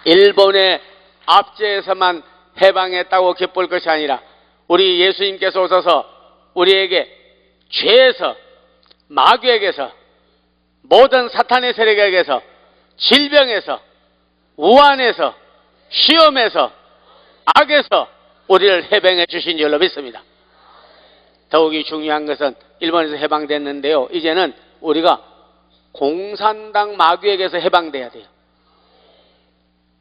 일본의 압제에서만 해방했다고 기쁠 것이 아니라 우리 예수님께서 오셔서 우리에게 죄에서, 마귀에게서, 모든 사탄의 세력에게서, 질병에서, 우환에서, 시험에서, 악에서 우리를 해방해 주신 줄로 믿습니다. 더욱이 중요한 것은 일본에서 해방됐는데요, 이제는 우리가 공산당 마귀에게서 해방돼야 돼요.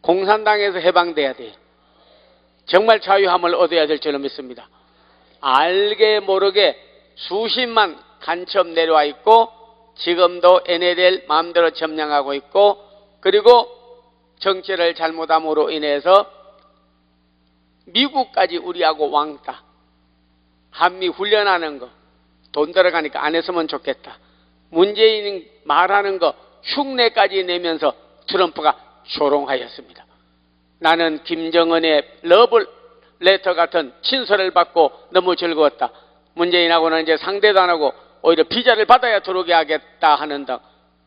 공산당에서 해방돼야 돼요. 정말 자유함을 얻어야 될 줄로 믿습니다. 알게 모르게 수십만 간첩 내려와 있고, 지금도 NLL 마음대로 점령하고 있고, 그리고 정치를 잘못함으로 인해서 미국까지 우리하고 왕따, 한미 훈련하는 거 돈 들어가니까 안 했으면 좋겠다, 문재인이 말하는 거 흉내까지 내면서 트럼프가 조롱하였습니다. 나는 김정은의 러브레터 같은 친서를 받고 너무 즐거웠다. 문재인하고는 이제 상대도 안 하고 오히려 비자를 받아야 들어오게 하겠다 하는 등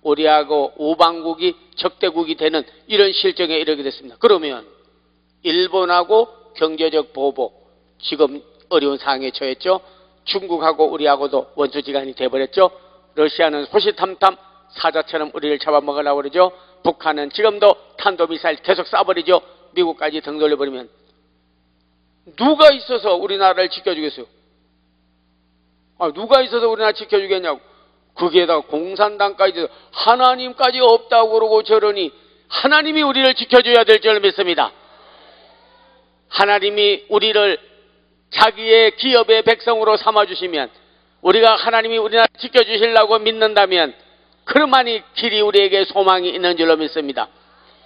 우리하고 우방국이 적대국이 되는 이런 실정에 이르게 됐습니다. 그러면 일본하고 경제적 보복, 지금 어려운 상황에 처했죠. 중국하고 우리하고도 원수지간이 돼버렸죠. 러시아는 호시탐탐 사자처럼 우리를 잡아먹으려고 그러죠. 북한은 지금도 탄도미사일 계속 쏴버리죠. 미국까지 등 돌려버리면 누가 있어서 우리나라를 지켜주겠어요? 누가 있어서 우리나라 지켜주겠냐고. 거기에다가 공산당까지, 하나님까지 없다고 그러고 저러니 하나님이 우리를 지켜줘야 될 줄 믿습니다. 하나님이 우리를 자기의 기업의 백성으로 삼아주시면, 우리가 하나님이 우리나라 지켜주시려고 믿는다면 그러만이 길이 우리에게 소망이 있는 줄로 믿습니다.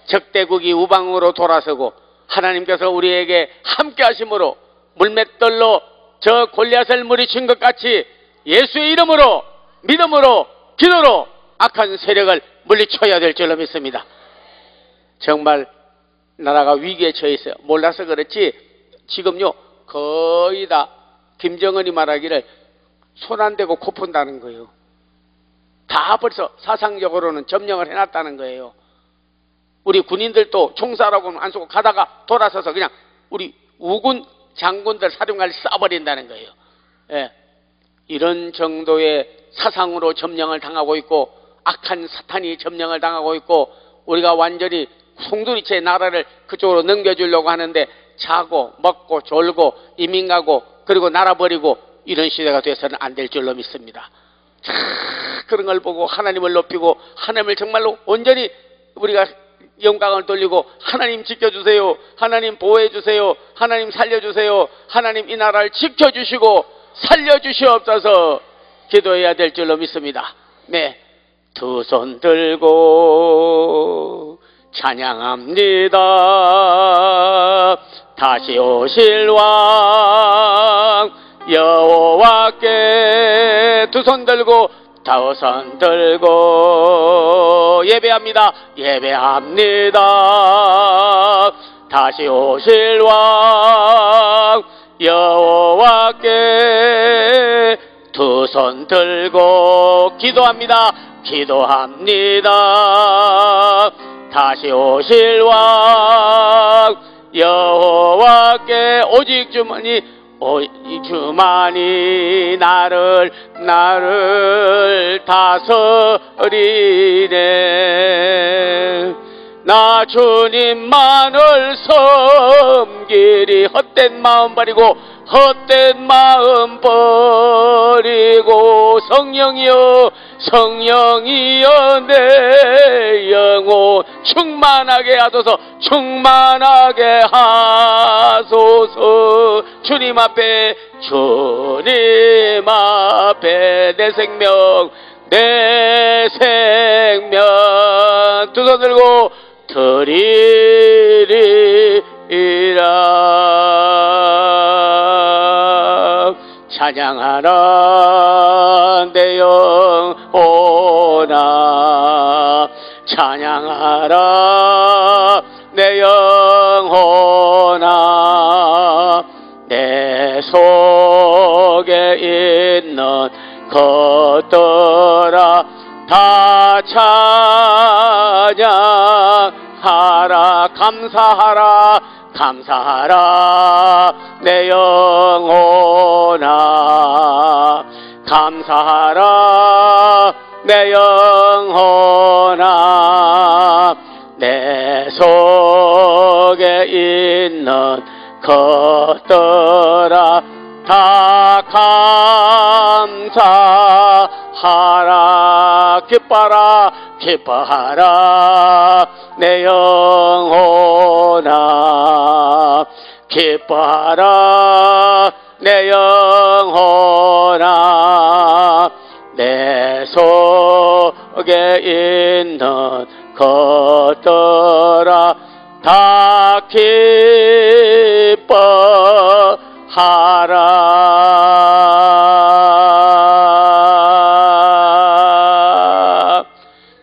적대국이 우방으로 돌아서고 하나님께서 우리에게 함께 하심으로 물맷돌로 저 골리앗을 물리친 것 같이 예수의 이름으로, 믿음으로, 기도로 악한 세력을 물리쳐야 될 줄로 믿습니다. 정말 나라가 위기에 처해 있어요. 몰라서 그렇지 지금요 거의 다 김정은이 말하기를 손 안 대고 코 푼다는 거예요. 다 벌써 사상적으로는 점령을 해놨다는 거예요. 우리 군인들도 총사라고는 안 쏘고 가다가 돌아서서 그냥 우리 우군 장군들 사령관을 쏴버린다는 거예요. 예. 이런 정도의 사상으로 점령을 당하고 있고, 악한 사탄이 점령을 당하고 있고, 우리가 완전히 송두리째 나라를 그쪽으로 넘겨주려고 하는데 자고 먹고 졸고 이민 가고 그리고 나라 버리고 이런 시대가 돼서는 안 될 줄로 믿습니다. 자, 그런 걸 보고 하나님을 높이고 하나님을 정말로 온전히 우리가 영광을 돌리고 하나님 지켜주세요, 하나님 보호해주세요, 하나님 살려주세요, 하나님 이 나라를 지켜주시고 살려주시옵소서 기도해야 될 줄로 믿습니다. 네, 두 손 들고 찬양합니다. 다시 오실 왕 여호와께 두 손 들고 두 손 들고 예배합니다. 예배합니다. 다시 오실 왕 여호와께 두 손 들고 기도합니다. 기도합니다. 다시 오실 왕 여호와께 오직 주만이 나를 다스리네. 나 주님만을 섬기리. 헛된 마음 버리고 헛된 마음 버리고 성령이여 성령이여 내 영혼 충만하게 하소서. 충만하게 하소서. 주님 앞에 내 생명 두 손 들고 드리리라. 찬양하라 내 영혼아. 찬양하라 내 영혼아. 내 속에 있는 것들아 다 찬양하라. 감사하라 감사하라 감사하라 내 영혼아 감사하라 내 영혼아 내 속에 있는 것들아 다 감사하라 기뻐하라 기뻐하라 내 영혼아 기뻐하라 내 영혼아 내 속에 있는 것들아 다 기뻐하라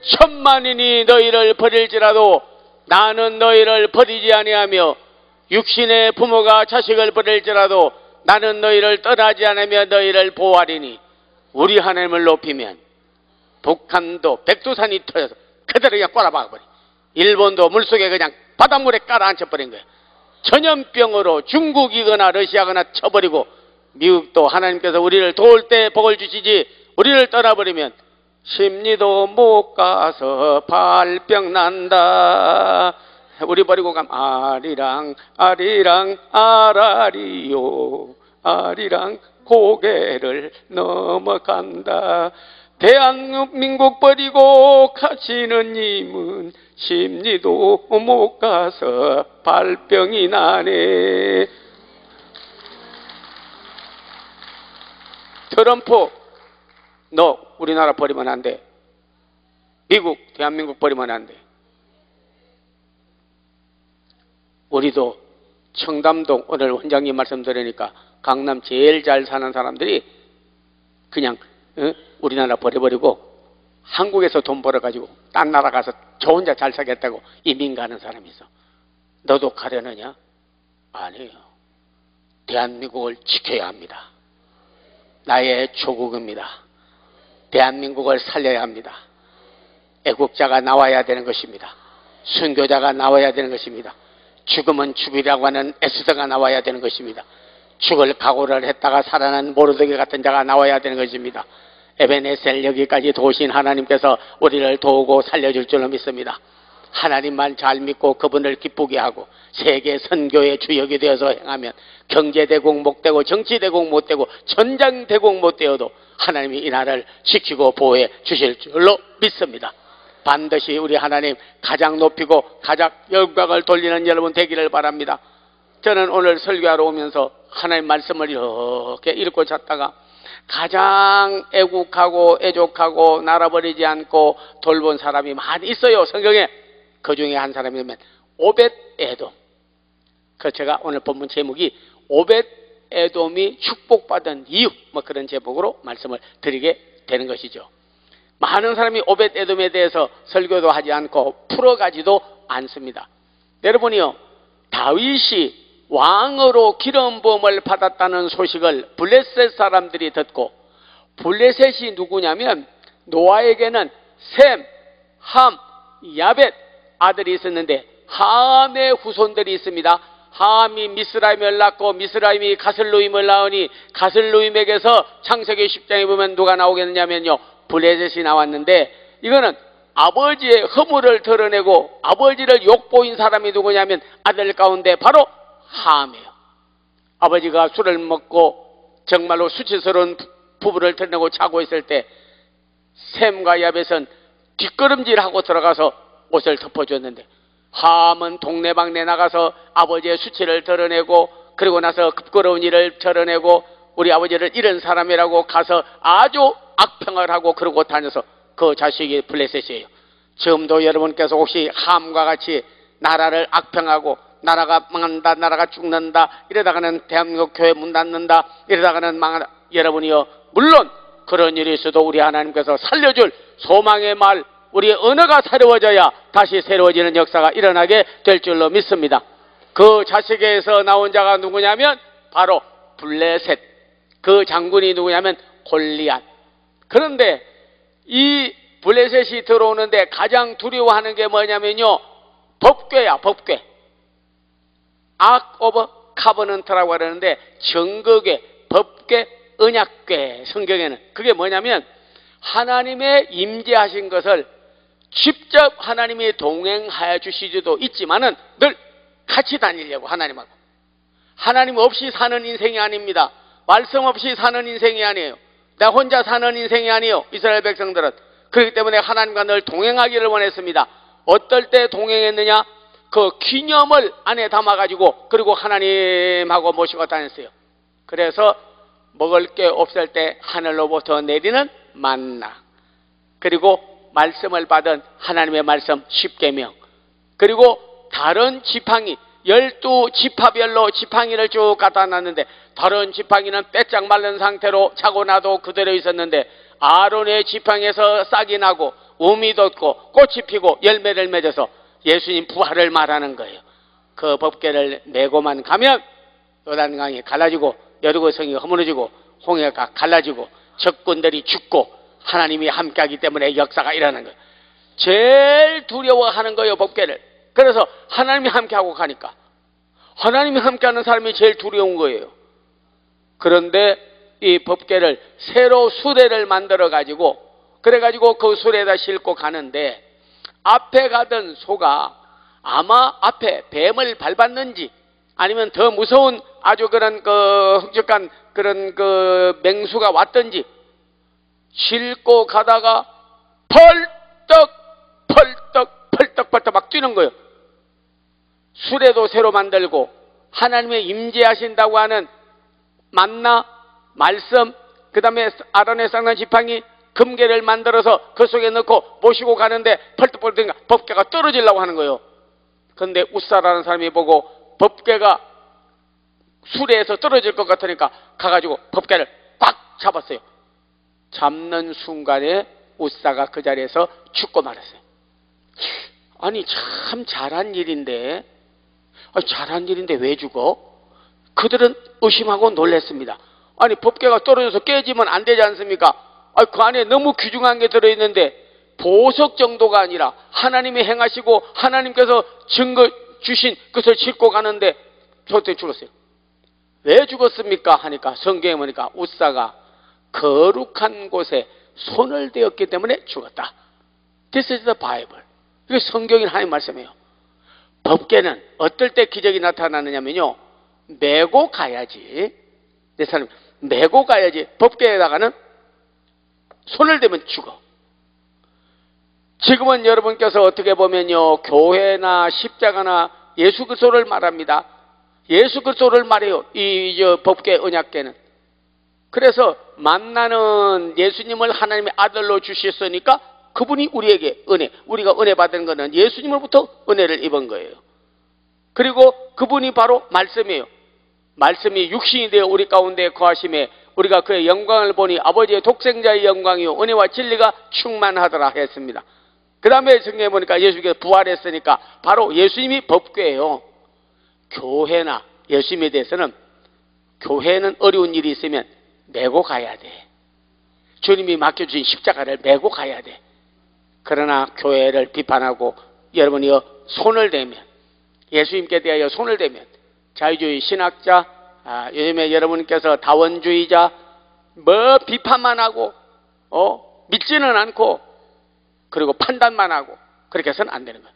천만인이 너희를 버릴지라도 나는 너희를 버리지 아니하며 육신의 부모가 자식을 버릴지라도 나는 너희를 떠나지 않으며 너희를 보호하리니 우리 하나님을 높이면 북한도 백두산이 터져서 그대로 그냥 꼬라박아버리 일본도 물속에 그냥 바닷물에 깔아앉혀버린 거예요. 전염병으로 중국이거나 러시아거나 쳐버리고 미국도 하나님께서 우리를 도울 때 복을 주시지 우리를 떠나버리면 심리도 못 가서 발병 난다. 우리 버리고 가면 아리랑 아리랑 아라리요 아리랑 고개를 넘어간다. 대한민국 버리고 가시는 님은 심리도 못 가서 발병이 나네. 트럼프 너 우리나라 버리면 안 돼. 미국 대한민국 버리면 안 돼. 우리도 청담동 오늘 원장님 말씀 들으니까 강남 제일 잘 사는 사람들이 그냥 우리나라 버려버리고 한국에서 돈 벌어가지고 딴 나라 가서 저 혼자 잘 살겠다고 이민 가는 사람이 있어. 너도 가려느냐? 아니에요. 대한민국을 지켜야 합니다. 나의 조국입니다. 대한민국을 살려야 합니다. 애국자가 나와야 되는 것입니다. 순교자가 나와야 되는 것입니다. 죽으면 죽이라고 하는 에스더가 나와야 되는 것입니다. 죽을 각오를 했다가 살아난 모르드게 같은 자가 나와야 되는 것입니다. 에베네셀 여기까지 도우신 하나님께서 우리를 도우고 살려줄 줄로 믿습니다. 하나님만 잘 믿고 그분을 기쁘게 하고 세계 선교의 주역이 되어서 행하면 경제대국 못 되고 정치대국 못 되고 전장대국 못 되어도 하나님이 이 나라를 지키고 보호해 주실 줄로 믿습니다. 반드시 우리 하나님 가장 높이고 가장 영광을 돌리는 여러분 되기를 바랍니다. 저는 오늘 설교하러 오면서 하나님 말씀을 이렇게 읽고 찾다가 가장 애국하고 애족하고 나라 버리지 않고 돌본 사람이 많이 있어요, 성경에. 그 중에 한 사람이면 오벳에돔. 그 제가 오늘 본문 제목이 오벳에돔이 축복받은 이유, 뭐 그런 제목으로 말씀을 드리게 되는 것이죠. 많은 사람이 오벳에돔에 대해서 설교도 하지 않고 풀어가지도 않습니다. 여러분이요, 다윗이 왕으로 기름 부음을 받았다는 소식을 블레셋 사람들이 듣고, 블레셋이 누구냐면 노아에게는 셈, 함, 야벳 아들이 있었는데 함의 후손들이 있습니다. 함이 미스라임을 낳고 미스라임이 가슬루임을 낳으니 가슬루임에게서 창세기 10장에 보면 누가 나오겠느냐면요, 블레셋이 나왔는데, 이거는 아버지의 허물을 드러내고 아버지를 욕보인 사람이 누구냐면 아들 가운데 바로 함이에요. 아버지가 술을 먹고 정말로 수치스러운 부부를 드러내고 자고 있을 때 셈과 야벳은 뒷걸음질하고 들어가서 옷을 덮어줬는데, 함은 동네방네 나가서 아버지의 수치를 드러내고 그리고 나서 부끄러운 일을 드러내고 우리 아버지를 잃은 사람이라고 가서 아주 악평을 하고 그러고 다녀서 그 자식이 블레셋이에요. 지금도 여러분께서 혹시 함과 같이 나라를 악평하고 나라가 망한다, 나라가 죽는다, 이러다가는 대한민국 교회 문 닫는다, 이러다가는 망한다, 여러분이요, 물론 그런 일이 있어도 우리 하나님께서 살려줄 소망의 말, 우리의 언어가 새로워져야 다시 새로워지는 역사가 일어나게 될 줄로 믿습니다. 그 자식에서 나온 자가 누구냐면 바로 블레셋, 그 장군이 누구냐면 골리앗. 그런데 이 블레셋이 들어오는데 가장 두려워하는 게 뭐냐면요, 법궤야, 법궤. 악 오브 카버넌트라고 하는데 정거궤, 법궤, 언약궤. 성경에는 그게 뭐냐면 하나님의 임재하신 것을 직접 하나님이 동행하여 주시지도 있지만은 늘 같이 다니려고 하나님하고. 하나님 없이 사는 인생이 아닙니다. 말씀 없이 사는 인생이 아니에요. 나 혼자 사는 인생이 아니에요. 이스라엘 백성들은. 그렇기 때문에 하나님과 늘 동행하기를 원했습니다. 어떨 때 동행했느냐? 그 기념을 안에 담아가지고 그리고 하나님하고 모시고 다녔어요. 그래서 먹을 게 없을 때 하늘로부터 내리는 만나, 그리고 말씀을 받은 하나님의 말씀 10계명, 그리고 다른 지팡이 12지파별로 지팡이를 쭉 갖다 놨는데 다른 지팡이는 빼짝 말른 상태로 자고 나도 그대로 있었는데 아론의 지팡이에서 싹이 나고 우미 돋고 꽃이 피고 열매를 맺어서 예수님 부활을 말하는 거예요. 그 법궤를 메고만 가면 요단강이 갈라지고 여리고성이 허물어지고 홍해가 갈라지고 적군들이 죽고 하나님이 함께하기 때문에 역사가 일어나는 거예요. 제일 두려워하는 거예요, 법궤를. 그래서 하나님이 함께하고 가니까 하나님이 함께하는 사람이 제일 두려운 거예요. 그런데 이 법궤를 새로 수레를 만들어 가지고 그래가지고 그 수레에다 싣고 가는데 앞에 가던 소가 아마 앞에 뱀을 밟았는지 아니면 더 무서운 아주 그런 그 흑적한 그런 그 맹수가 왔던지 싣고 가다가 펄떡 막 뛰는 거예요. 수레도 새로 만들고 하나님의 임재하신다고 하는 만나, 말씀, 그 다음에 아론의 쌍난 지팡이, 금괴를 만들어서 그 속에 넣고 모시고 가는데 펄떡펄떡 법궤가 떨어지려고 하는 거예요. 그런데 웃사라는 사람이 보고 법궤가 수레에서 떨어질 것 같으니까 가가지고 법궤를 꽉 잡았어요. 잡는 순간에 웃사가 그 자리에서 죽고 말았어요. 아니 참 잘한 일인데 왜 죽어? 그들은 의심하고 놀랐습니다. 아니 법궤가 떨어져서 깨지면 안 되지 않습니까? 그 안에 너무 귀중한 게 들어있는데 보석 정도가 아니라 하나님이 행하시고 하나님께서 증거 주신 것을 싣고 가는데 저때 죽었어요. 왜 죽었습니까? 하니까 성경에 보니까 웃사가 거룩한 곳에 손을 대었기 때문에 죽었다. This is the Bible. 이게 성경인 하나님 말씀이에요. 법궤는 어떨 때 기적이 나타나느냐면요, 메고 가야지. 내 사람 메고 가야지. 법궤에다가는 손을 대면 죽어. 지금은 여러분께서 어떻게 보면요, 교회나 십자가나 예수 그리스도를 말합니다. 예수 그리스도를 말해요. 이 법궤 언약궤는. 그래서 만나는 예수님을 하나님의 아들로 주셨으니까 그분이 우리에게 은혜, 우리가 은혜 받은 것은 예수님으로부터 은혜를 입은 거예요. 그리고 그분이 바로 말씀이에요. 말씀이 육신이 되어 우리 가운데 거하심에 우리가 그의 영광을 보니 아버지의 독생자의 영광이요 은혜와 진리가 충만하더라 했습니다. 그 다음에 성경에 보니까 예수께서 부활했으니까 바로 예수님이 법궤예요. 교회나 예수님에 대해서는 교회는 어려운 일이 있으면 메고 가야 돼. 주님이 맡겨주신 십자가를 메고 가야 돼. 그러나 교회를 비판하고 여러분이 손을 대면, 예수님께 대하여 손을 대면, 자유주의 신학자, 요즘에 여러분께서 다원주의자, 뭐 비판만 하고 믿지는 않고 그리고 판단만 하고 그렇게 해서는 안 되는 거예요.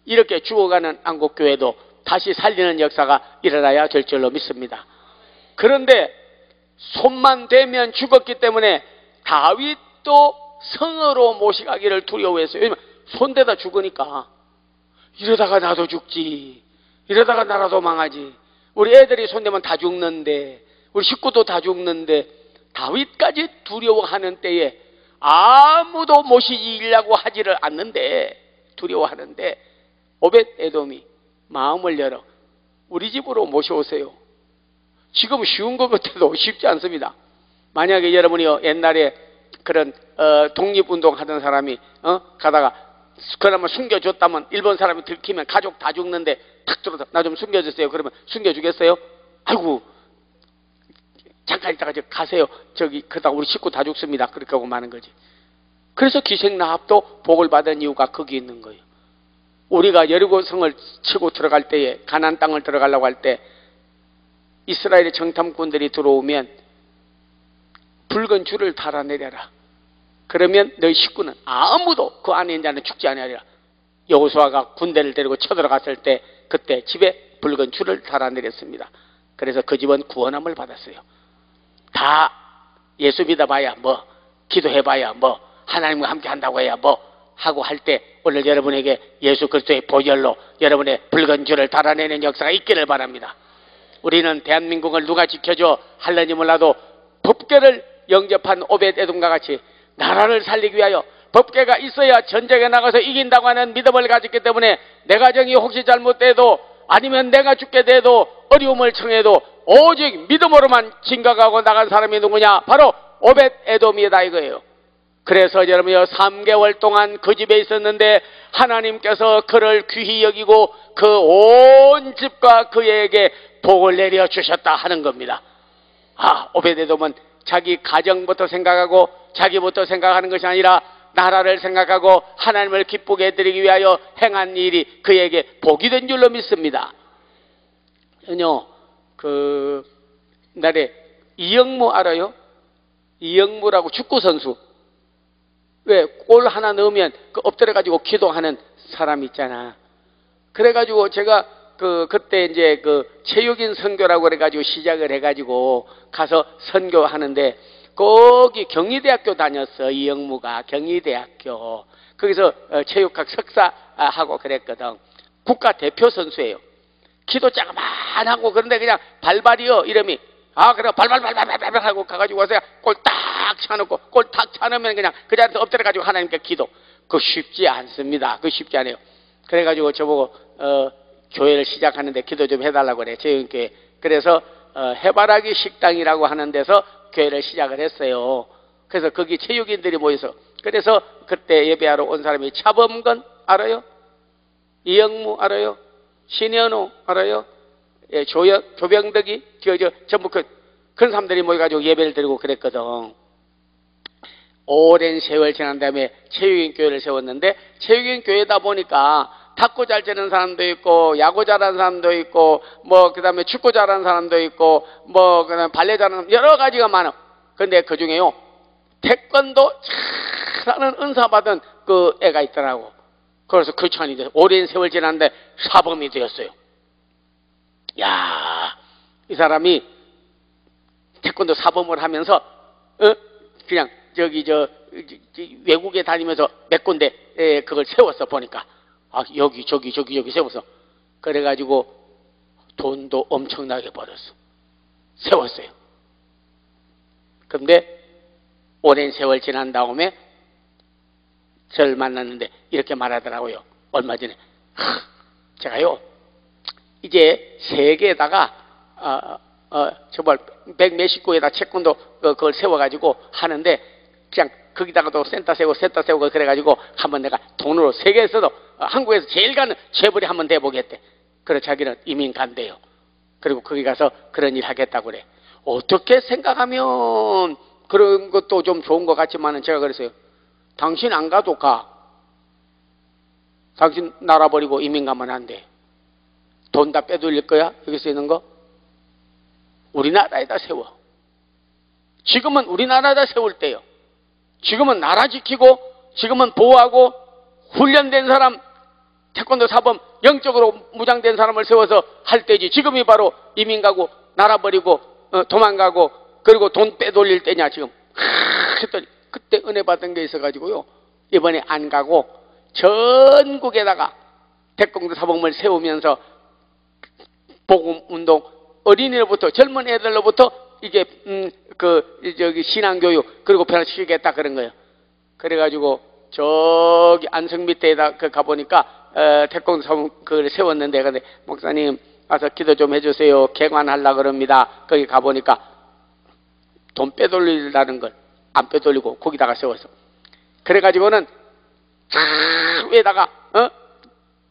이렇게 죽어가는 한국교회도 다시 살리는 역사가 일어나야 될 줄로 믿습니다. 그런데 손만 대면 죽었기 때문에 다윗도 성으로 모시가기를 두려워했어요. 왜냐면 손대다 죽으니까 이러다가 나도 죽지, 이러다가 나라도 망하지, 우리 애들이 손대면 다 죽는데, 우리 식구도 다 죽는데, 다윗까지 두려워하는 때에 아무도 모시려고 하지를 않는데, 두려워하는데 오벳 에돔이 마음을 열어 우리 집으로 모셔오세요. 지금 쉬운 것 같아도 쉽지 않습니다. 만약에 여러분이 옛날에 그런 독립운동 하던 사람이 가다가 그나마 숨겨줬다면, 일본 사람이 들키면 가족 다 죽는데 탁 들어서 나 좀 숨겨주세요. 그러면 숨겨주겠어요? 아이고 잠깐 있다가 가세요. 그러다 우리 식구 다 죽습니다. 그렇게 하고 마는 거지. 그래서 기생나합도 복을 받은 이유가 거기 있는 거예요. 우리가 여리고성을 치고 들어갈 때에 가나안 땅을 들어가려고 할 때 이스라엘의 정탐꾼들이 들어오면 붉은 줄을 달아내려라. 그러면 너희 식구는 아무도 그 안에 있는 자는 죽지 아니하리라. 여호수아가 군대를 데리고 쳐들어갔을 때 그때 집에 붉은 줄을 달아내렸습니다. 그래서 그 집은 구원함을 받았어요. 다 예수 믿어봐야 뭐, 기도해봐야 뭐, 하나님과 함께 한다고 해야 뭐 하고 할 때 오늘 여러분에게 예수 그리스도의 보혈로 여러분의 붉은 줄을 달아내는 역사가 있기를 바랍니다. 우리는 대한민국을 누가 지켜줘 할는지 몰라도 법궤를 영접한 오벳에돔과 같이 나라를 살리기 위하여 법궤가 있어야 전쟁에 나가서 이긴다고 하는 믿음을 가졌기 때문에 내 가정이 혹시 잘못돼도 아니면 내가 죽게 돼도 어려움을 청해도 오직 믿음으로만 진격하고 나간 사람이 누구냐? 바로 오벳에돔이다 이거예요. 그래서 여러분이요 3개월 동안 그 집에 있었는데 하나님께서 그를 귀히 여기고 그 온 집과 그에게 복을 내려 주셨다 하는 겁니다. 오벳에돔은 자기 가정부터 생각하고 자기부터 생각하는 것이 아니라 나라를 생각하고 하나님을 기쁘게 해드리기 위하여 행한 일이 그에게 복이 된 줄로 믿습니다. 그 날에 이영무 알아요? 이영무라고 축구선수. 왜 골 하나 넣으면 그 엎드려가지고 기도하는 사람 있잖아. 그래가지고 제가 그때 이제 그 체육인 선교라고 그래가지고 시작을 해가지고 가서 선교하는데 거기 경희대학교 다녔어. 이영무가 경희대학교 거기서 체육학 석사하고 그랬거든. 국가대표 선수예요. 키도 작만하고 그런데 그냥 발발이요 이름이 그래 발발발발발 하고 가가지고 와서 골 딱 차놓고 골 딱 차놓으면 그냥 그 자리에서 엎드려가지고 하나님께 기도. 그거 쉽지 않습니다. 그거 쉽지 않아요. 그래가지고 저보고 교회를 시작하는데 기도 좀 해달라고 그래. 체육교회. 그래서 해바라기 식당이라고 하는 데서 교회를 시작을 했어요. 그래서 거기 체육인들이 모여서 그래서 그때 예배하러 온 사람이 차범근 알아요? 이영무 알아요? 신현우 알아요? 예, 조병덕이 전부 그런 사람들이 모여가지고 예배를 드리고 그랬거든. 오랜 세월 지난 다음에 체육인 교회를 세웠는데 체육인 교회다 보니까 탁구 잘 치는 사람도 있고 야구 잘하는 사람도 있고 뭐 그다음에 축구 잘하는 사람도 있고 뭐 그다음에 발레 잘하는 사람 여러 가지가 많아. 근데 그 중에요 태권도 잘하는 은사 받은 그 애가 있더라고. 그래서 그 천이 돼서 오랜 세월 지났는데 사범이 되었어요. 야, 이 사람이 태권도 사범을 하면서 그냥 외국에 다니면서 몇 군데 그걸 세웠어. 보니까 여기 저기 세웠어. 그래가지고 돈도 엄청나게 벌었어. 세웠어요. 근데 오랜 세월 지난 다음에 저를 만났는데 이렇게 말하더라고요. 얼마 전에 제가요 이제 세계에다가 정말 100몇십 구에다 채권도 그걸 세워가지고 하는데 그냥 거기다가도 센터 세우고 그래가지고 한번 내가 돈으로 세계에서도 한국에서 제일 가는 재벌이 한번 돼보겠대. 그래서 자기는 이민 간대요. 그리고 거기 가서 그런 일 하겠다고 그래. 어떻게 생각하면 그런 것도 좀 좋은 것 같지만은 제가 그랬어요. 당신 안 가도 가. 당신 나라 버리고 이민 가면 안 돼. 돈 다 빼돌릴 거야? 여기서 있는 거? 우리나라에다 세워. 지금은 우리나라에다 세울 때요. 지금은 나라 지키고 지금은 보호하고 훈련된 사람 태권도 사범 영적으로 무장된 사람을 세워서 할 때지. 지금이 바로 이민 가고 나라 버리고 도망가고 그리고 돈 빼돌릴 때냐 지금. 그랬더니 그때 은혜 받은 게 있어가지고요 이번에 안 가고 전국에다가 태권도 사범을 세우면서 복음 운동 어린이로부터 젊은 애들로부터 이게 신앙교육 그리고 변화시키겠다 그런 거예요. 그래가지고 저기 안성 밑에다 가보니까 태권도 사범 그걸 세웠는데 근데 목사님 와서 기도 좀 해주세요. 개관하려고 그럽니다. 거기 가보니까 돈 빼돌리라는 걸 안 빼돌리고 거기다가 세웠어. 그래가지고는 위에다가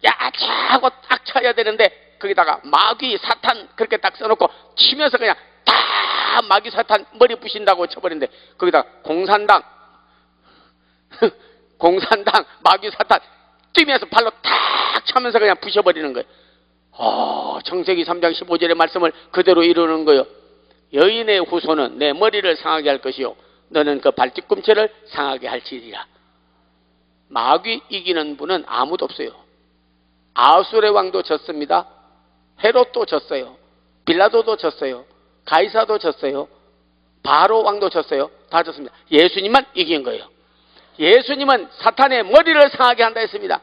야차 하고 딱 쳐야 되는데 거기다가 마귀 사탄 그렇게 딱 써놓고 치면서 그냥 다 마귀 사탄 머리 부신다고 쳐버린데 거기다가 공산당 마귀 사탄 뛰면서 발로 탁 차면서 그냥 부셔버리는 거예요. 창세기 3장 15절의 말씀을 그대로 이루는 거예요. 여인의 후손은 내 머리를 상하게 할 것이요 너는 그 발뒤꿈치를 상하게 할지니라. 마귀 이기는 분은 아무도 없어요. 아수르의 왕도 졌습니다. 헤롯도 졌어요. 빌라도도 졌어요. 가이사도 졌어요. 바로 왕도 졌어요. 다 졌습니다. 예수님만 이긴 거예요. 예수님은 사탄의 머리를 상하게 한다 했습니다.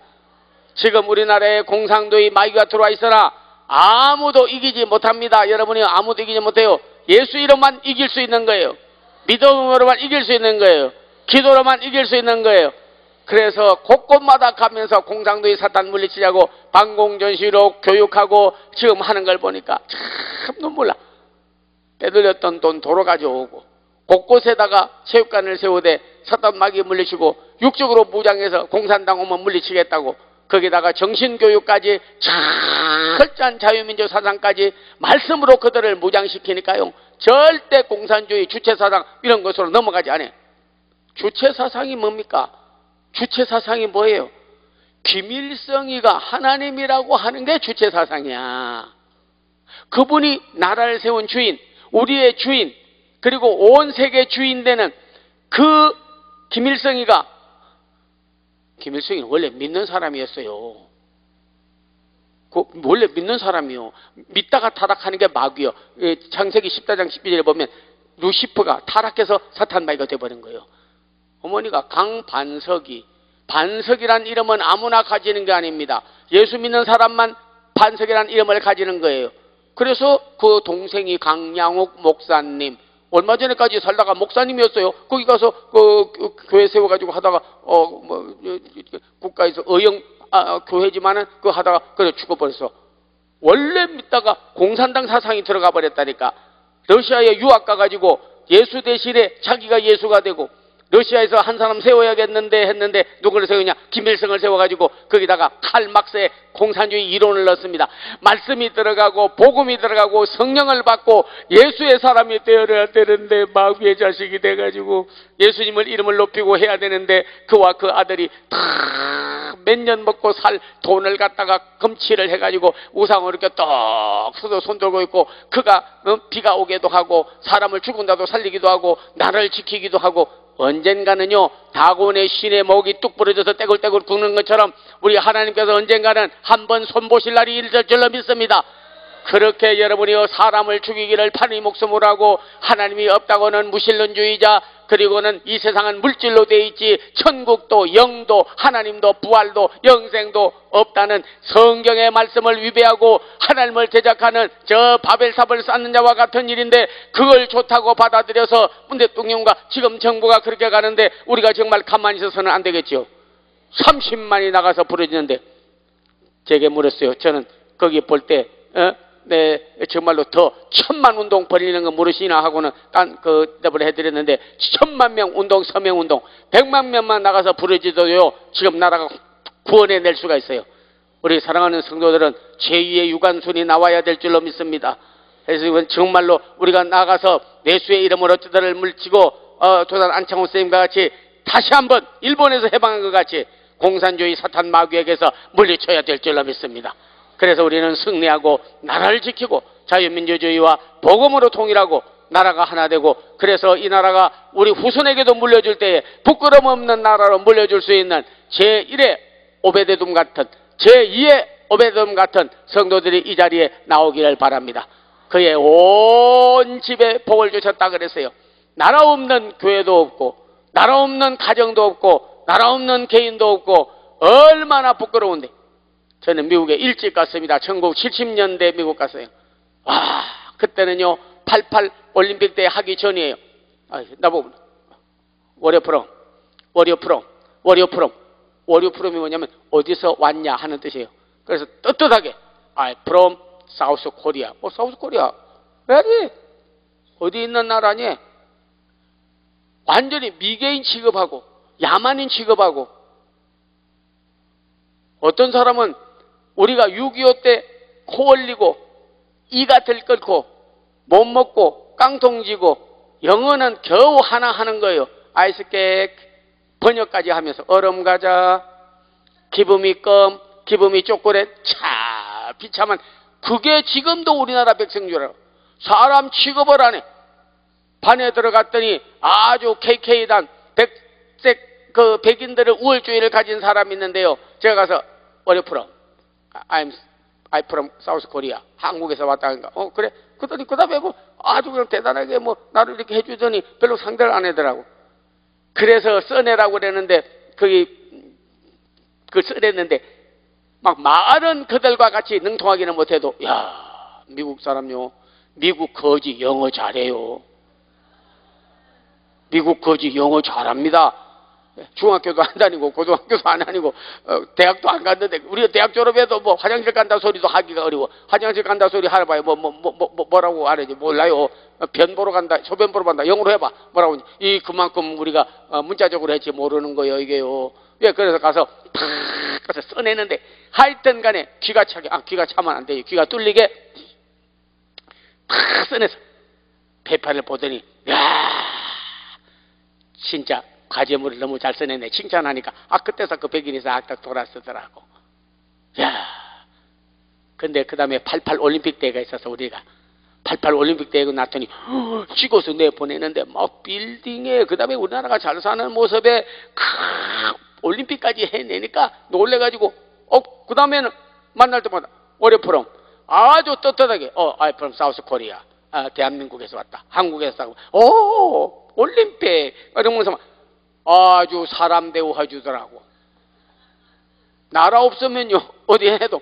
지금 우리나라에 공산주의 마귀가 들어와 있어라 아무도 이기지 못합니다. 여러분이 아무도 이기지 못해요. 예수 이름만 이길 수 있는 거예요. 믿음으로만 이길 수 있는 거예요. 기도로만 이길 수 있는 거예요. 그래서 곳곳마다 가면서 공산주의 사탄 물리치자고 반공전시로 교육하고 지금 하는 걸 보니까 참 눈물 나. 빼돌렸던 돈 도로 가져오고 곳곳에다가 체육관을 세우되 사탄 마귀 물리치고 육적으로 무장해서 공산당 오면 물리치겠다고 거기다가 정신교육까지 철저한 자유민주 사상까지 말씀으로 그들을 무장시키니까요. 절대 공산주의 주체사상 이런 것으로 넘어가지 않아요. 주체사상이 뭡니까? 주체사상이 뭐예요? 김일성이가 하나님이라고 하는 게 주체사상이야. 그분이 나라를 세운 주인, 우리의 주인, 그리고 온 세계 주인 되는 그 김일성이는 원래 믿는 사람이었어요. 원래 믿는 사람이요. 믿다가 타락하는 게 마귀요. 창세기 14장 12절에 보면 루시퍼가 타락해서 사탄 마귀가 되어버린 거예요. 어머니가 반석이란 이름은 아무나 가지는 게 아닙니다. 예수 믿는 사람만 반석이란 이름을 가지는 거예요. 그래서 그 동생이 강양욱 목사님, 얼마 전에까지 살다가 목사님이었어요. 거기 가서 그 교회 세워가지고 하다가 국가에서 교회지만은 그거 하다가 그래 죽어버렸어. 원래 믿다가 공산당 사상이 들어가 버렸다니까. 러시아에 유학 가가지고 예수 대신에 자기가 예수가 되고 러시아에서 한 사람 세워야겠는데 했는데 누구를 세우냐? 김일성을 세워가지고 거기다가 칼막스의 공산주의 이론을 넣습니다. 말씀이 들어가고 복음이 들어가고 성령을 받고 예수의 사람이 되어야 되는데 마귀의 자식이 돼가지고 예수님을 이름을 높이고 해야 되는데 그와 그 아들이 다 몇 년 먹고 살 돈을 갖다가 금치를 해가지고 우상을 이렇게 떡 손 들고 있고 그가 비가 오게도 하고 사람을 죽은다도 살리기도 하고 나를 지키기도 하고 언젠가는요 다곤의 신의 목이 뚝 부러져서 떼굴떼굴 굽는 것처럼 우리 하나님께서 언젠가는 한번 손보실 날이 있을 줄로 믿습니다. 그렇게 여러분이요 사람을 죽이기를 판의 목숨으로 하고 하나님이 없다고는 무신론주의자 그리고는 이 세상은 물질로 되어 있지 천국도 영도 하나님도 부활도 영생도 없다는 성경의 말씀을 위배하고 하나님을 제작하는 저 바벨탑을 쌓는 자와 같은 일인데 그걸 좋다고 받아들여서 문 대통령과 지금 정부가 그렇게 가는데 우리가 정말 가만히 있어서는 안 되겠죠. 30만이 나가서 부르짖는데 제게 물었어요. 저는 거기 볼 때 네, 정말로 더 1000만 운동 벌이는 거 물으시나 하고는 답을 해드렸는데 1000만 명 운동, 서명 운동, 100만 명만 나가서 부르짖어도요, 지금 나라가 구원해낼 수가 있어요. 우리 사랑하는 성도들은 제2의 유관순이 나와야 될 줄로 믿습니다. 그래서 이건 정말로 우리가 나가서 예수의 이름으로 저들을 물치고, 조단 안창호 선생님과 같이 다시 한번 일본에서 해방한 것 같이 공산주의 사탄 마귀에게서 물리쳐야 될 줄로 믿습니다. 그래서 우리는 승리하고 나라를 지키고 자유민주주의와 복음으로 통일하고 나라가 하나 되고 그래서 이 나라가 우리 후손에게도 물려줄 때에 부끄럼 없는 나라로 물려줄 수 있는 제1의 오베데돔 같은 제2의 오베데돔 같은 성도들이 이 자리에 나오기를 바랍니다. 그의 온 집에 복을 주셨다 그랬어요. 나라 없는 교회도 없고 나라 없는 가정도 없고 나라 없는 개인도 없고 얼마나 부끄러운데 저는 미국에 일찍 갔습니다. 1970년대 미국 갔어요. 와, 그때는요 88 올림픽 때 하기 전이에요. 나보고 워리어프롬 워리어프롬이 뭐냐면 어디서 왔냐 하는 뜻이에요. 그래서 떳떳하게 from 사우스 코리아. 사우스 코리아 왜지? 어디 있는 나라니? 완전히 미개인 취급하고 야만인 취급하고 어떤 사람은 우리가 6.25 때 코 올리고 이가 들끓고 못 먹고 깡통지고 영어는 겨우 하나 하는 거예요. 아이스케이크 번역까지 하면서 얼음 과자 기분이 껌, 기분이 초콜릿, 차 비참한, 그게 지금도 우리나라 백성 줄 알아. 사람 취급을 안 해. 반에 들어갔더니 아주 KK단 백색 그 백인들의 우월주의를 가진 사람이 있는데요. 제가 가서 Where are you from? I'm from South Korea. 한국에서 왔다니까. 그래? 그랬더니 그 다음에 뭐 아주 그냥 대단하게 뭐 나를 이렇게 해주더니 별로 상대를 안 하더라고. 그래서 써내라고 그랬는데 그 써냈는데 막 말은 그들과 같이 능통하기는 못해도, 야, 미국 사람요, 미국 거지 영어 잘해요. 미국 거지 영어 잘합니다. 중학교도 안 다니고 고등학교도 안 다니고 대학도 안 갔는데, 우리가 대학 졸업해도 뭐 화장실 간다 소리도 하기가 어려워. 화장실 간다 소리 하봐요. 뭐라고 하는지 몰라요. 변 보러 간다, 소변 보러 간다, 영어로 해봐. 뭐라고 이 그만큼 우리가 문자적으로 했지 모르는 거예요 이게요. 예, 그래서 가서 탁 가서 써내는데, 하여튼 간에 귀가 차면 안 돼요. 귀가 뚫리게 탁 써내서 페이퍼를 보더니, 야, 진짜 과제물을 너무 잘 써내네. 칭찬하니까 그때서 그 백인이 싹 돌아서더라고. 야, 근데 그 다음에 88 올림픽 대회가 있어서 우리가 88 올림픽 대회가 났더니 찍어서 내보내는데 막 빌딩에, 그 다음에 우리나라가 잘 사는 모습에 올림픽까지 해내니까 놀래가지고 그 다음에는 만날 때마다 Where are you from? 아주 떳떳하게 I'm from South Korea. 대한민국에서 왔다. 한국에서 왔다. 올림픽 이러면서 아주 사람 대우해 주더라고. 나라 없으면요 어디 해도,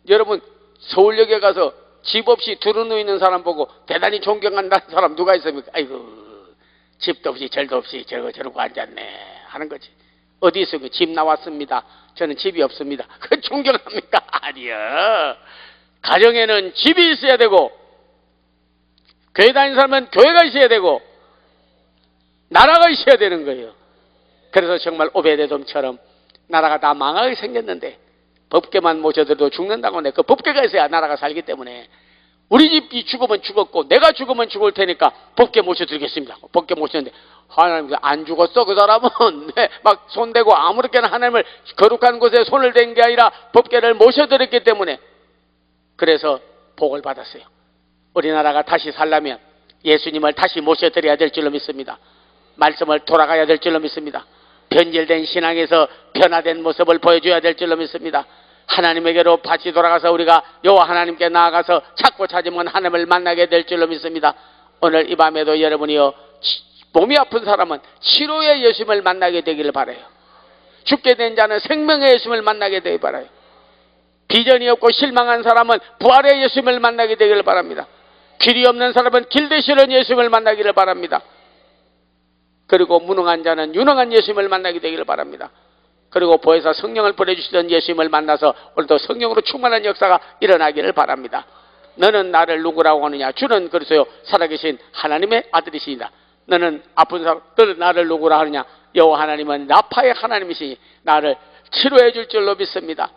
여러분 서울역에 가서 집 없이 두루누 있는 사람 보고 대단히 존경한다는 사람 누가 있습니까? 아이고, 집도 없이 절도 없이 저러고 앉았네 하는 거지. 어디 있어요? 집 나왔습니다. 저는 집이 없습니다. 그 존경합니까? 아니요. 가정에는 집이 있어야 되고, 교회 다니는 사람은 교회가 있어야 되고, 나라가 있어야 되는 거예요. 그래서 정말 오베데돔처럼 나라가 다 망하게 생겼는데 법궤만 모셔들도 죽는다고 내 그 법궤가 있어야 나라가 살기 때문에, 우리 집이 죽으면 죽었고 내가 죽으면 죽을 테니까 법궤 모셔드리겠습니다. 법궤 모셨는데 하나님 안 죽었어 그 사람은. 네, 막 손대고 아무렇게나 하나님을 거룩한 곳에 손을 댄 게 아니라 법궤를 모셔드렸기 때문에, 그래서 복을 받았어요. 우리나라가 다시 살려면 예수님을 다시 모셔드려야 될 줄로 믿습니다. 말씀을 돌아가야 될 줄로 믿습니다. 변질된 신앙에서 변화된 모습을 보여줘야 될 줄로 믿습니다. 하나님에게로 다시 돌아가서 우리가 여호와 하나님께 나아가서 찾고 찾으면 하나님을 만나게 될 줄로 믿습니다. 오늘 이 밤에도 여러분이요, 몸이 아픈 사람은 치료의 예수님을 만나게 되기를 바라요. 죽게 된 자는 생명의 예수님을 만나게 되기를 바라요. 비전이 없고 실망한 사람은 부활의 예수님을 만나게 되기를 바랍니다. 길이 없는 사람은 길 되시는 예수님을 만나기를 바랍니다. 그리고 무능한 자는 유능한 예수님을 만나게 되기를 바랍니다. 그리고 보혜사 성령을 보내주시던 예수님을 만나서 오늘도 성령으로 충만한 역사가 일어나기를 바랍니다. 너는 나를 누구라고 하느냐? 주는 그리스도요 살아계신 하나님의 아들이시니다. 너는 아픈 사람, 너는 나를 누구라 하느냐? 여호와 하나님은 나파의 하나님이시니 나를 치료해 줄 줄로 믿습니다.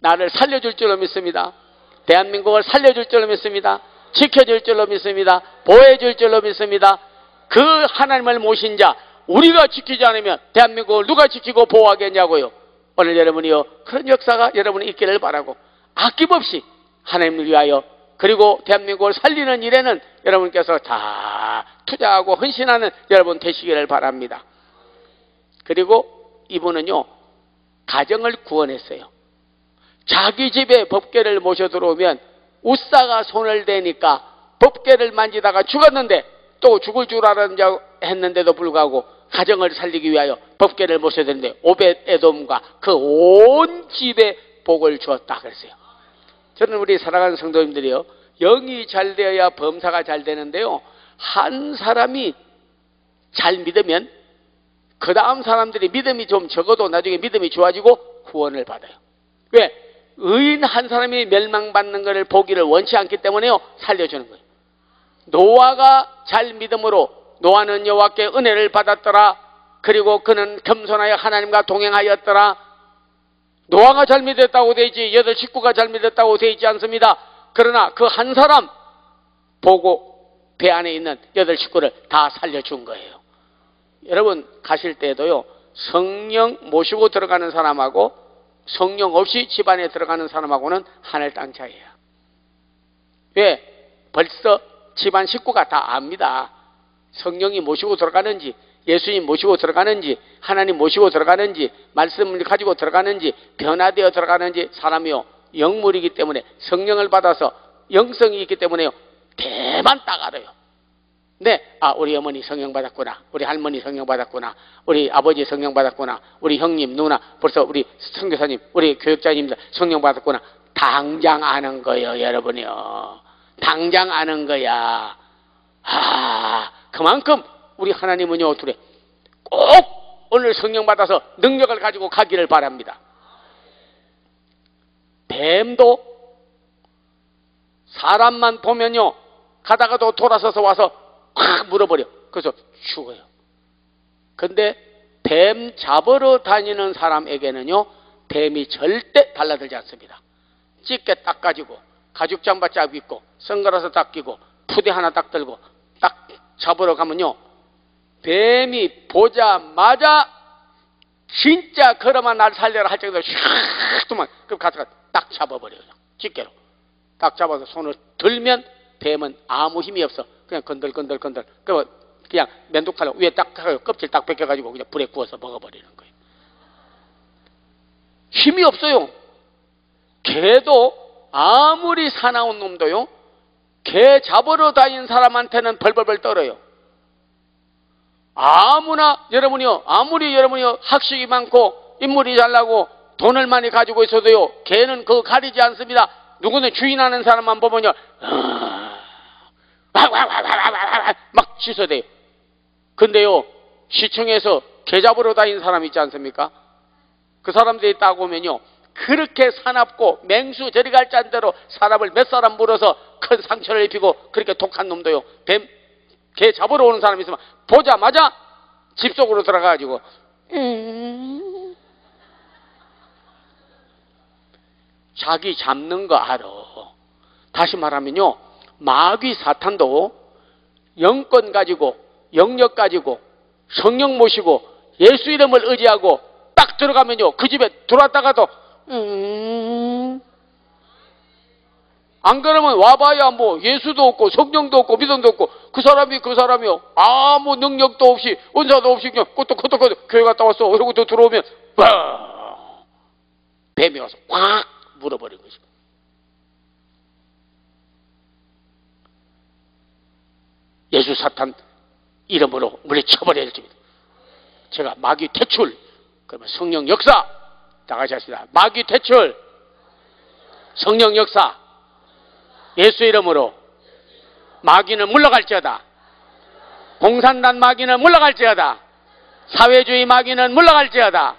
나를 살려줄 줄로 믿습니다. 대한민국을 살려줄 줄로 믿습니다. 지켜줄 줄로 믿습니다. 보호해줄 줄로 믿습니다. 그 하나님을 모신 자, 우리가 지키지 않으면 대한민국을 누가 지키고 보호하겠냐고요. 오늘 여러분이요, 그런 역사가 여러분이 있기를 바라고, 아낌없이 하나님을 위하여 그리고 대한민국을 살리는 일에는 여러분께서 다 투자하고 헌신하는 여러분 되시기를 바랍니다. 그리고 이분은요, 가정을 구원했어요. 자기 집에 법궤를 모셔 들어오면 우사가 손을 대니까 법궤를 만지다가 죽었는데 또 죽을 줄 알았는데도 불구하고 가정을 살리기 위하여 법궤를 모셔야 되는데 오벳에돔과 그 온 집에 복을 주었다 그랬어요. 저는 우리 사랑하는 성도님들이요, 영이 잘 되어야 범사가 잘 되는데요, 한 사람이 잘 믿으면 그 다음 사람들이 믿음이 좀 적어도 나중에 믿음이 좋아지고 구원을 받아요. 왜? 의인 한 사람이 멸망받는 것을 보기를 원치 않기 때문에요, 살려주는 거예요. 노아가 잘 믿음으로 노아는 여호와께 은혜를 받았더라. 그리고 그는 겸손하여 하나님과 동행하였더라. 노아가 잘 믿었다고 되어 있지 8 식구가 잘 믿었다고 되어 있지 않습니다. 그러나 그 한 사람 보고 배 안에 있는 8 식구를 다 살려준 거예요. 여러분 가실 때에도요, 성령 모시고 들어가는 사람하고 성령 없이 집안에 들어가는 사람하고는 하늘 땅 차이예요. 왜? 벌써 집안 식구가 다 압니다. 성령이 모시고 들어가는지, 예수님 모시고 들어가는지, 하나님 모시고 들어가는지, 말씀을 가지고 들어가는지, 변화되어 들어가는지. 사람이요, 영물이기 때문에, 성령을 받아서 영성이 있기 때문에요, 대만 딱 알아요. 네, 아, 우리 어머니 성령 받았구나, 우리 할머니 성령 받았구나, 우리 아버지 성령 받았구나, 우리 형님, 누나, 벌써 우리 선교사님, 우리 교육자님들 성령 받았구나. 당장 아는 거예요, 여러분이요. 당장 아는 거야. 그만큼 우리 하나님은요, 둘에 꼭 오늘 성령 받아서 능력을 가지고 가기를 바랍니다. 뱀도 사람만 보면요, 가다가도 돌아서서 와서 확 물어버려. 그래서 죽어요. 근데 뱀 잡으러 다니는 사람에게는요, 뱀이 절대 달라들지 않습니다. 찢게 딱 가지고 가죽 잠바 쫙 입고 선글라스 딱 끼고 푸대 하나 딱 들고 딱 잡으러 가면요, 뱀이 보자마자 진짜 걸어만 날 살려라 할 정도로 샥 도망. 그럼 가서 딱 잡아버려요. 집게로 딱 잡아서 손을 들면 뱀은 아무 힘이 없어. 그냥 건들건들 그냥 면도칼로 위에 딱 하고 껍질 딱 벗겨가지고 그냥 불에 구워서 먹어버리는 거예요. 힘이 없어요. 개도 아무리 사나운 놈도요, 개 잡으러 다니는 사람한테는 벌벌벌 떨어요. 아무리 여러분이요 학식이 많고 인물이 잘나고 돈을 많이 가지고 있어도요, 개는 그거 가리지 않습니다. 누구는 주인하는 사람만 보면요, 막 짖어대요. 근데요, 시청에서 개 잡으러 다니는 사람 있지 않습니까? 그 사람들이 딱 오면요, 그렇게 사납고 맹수 저리 갈 짠대로 사람을 몇 사람 물어서 큰 상처를 입히고 그렇게 독한 놈도요, 개 잡으러 오는 사람이 있으면 보자마자 집 속으로 들어가가지고 자기 잡는 거 알아. 다시 말하면요, 마귀 사탄도 영권 가지고 영력 가지고 성령 모시고 예수 이름을 의지하고 딱 들어가면요, 그 집에 들어왔다가도 안 그러면 와봐야 뭐 예수도 없고 성령도 없고 믿음도 없고 그 사람이요, 아무 능력도 없이 은사도 없이 그냥 꼬떡꼬떡 교회 갔다 왔어 이러고 또 들어오면 뱀이 와서 확 물어버린 거죠. 예수 사탄 이름으로 물리쳐버려야 됩니다. 제가 마귀 퇴출, 그러면 성령 역사, 다 같이 하시다. 마귀 퇴출, 성령 역사, 예수 이름으로 마귀는 물러갈지어다. 공산당 마귀는 물러갈지어다. 사회주의 마귀는 물러갈지어다.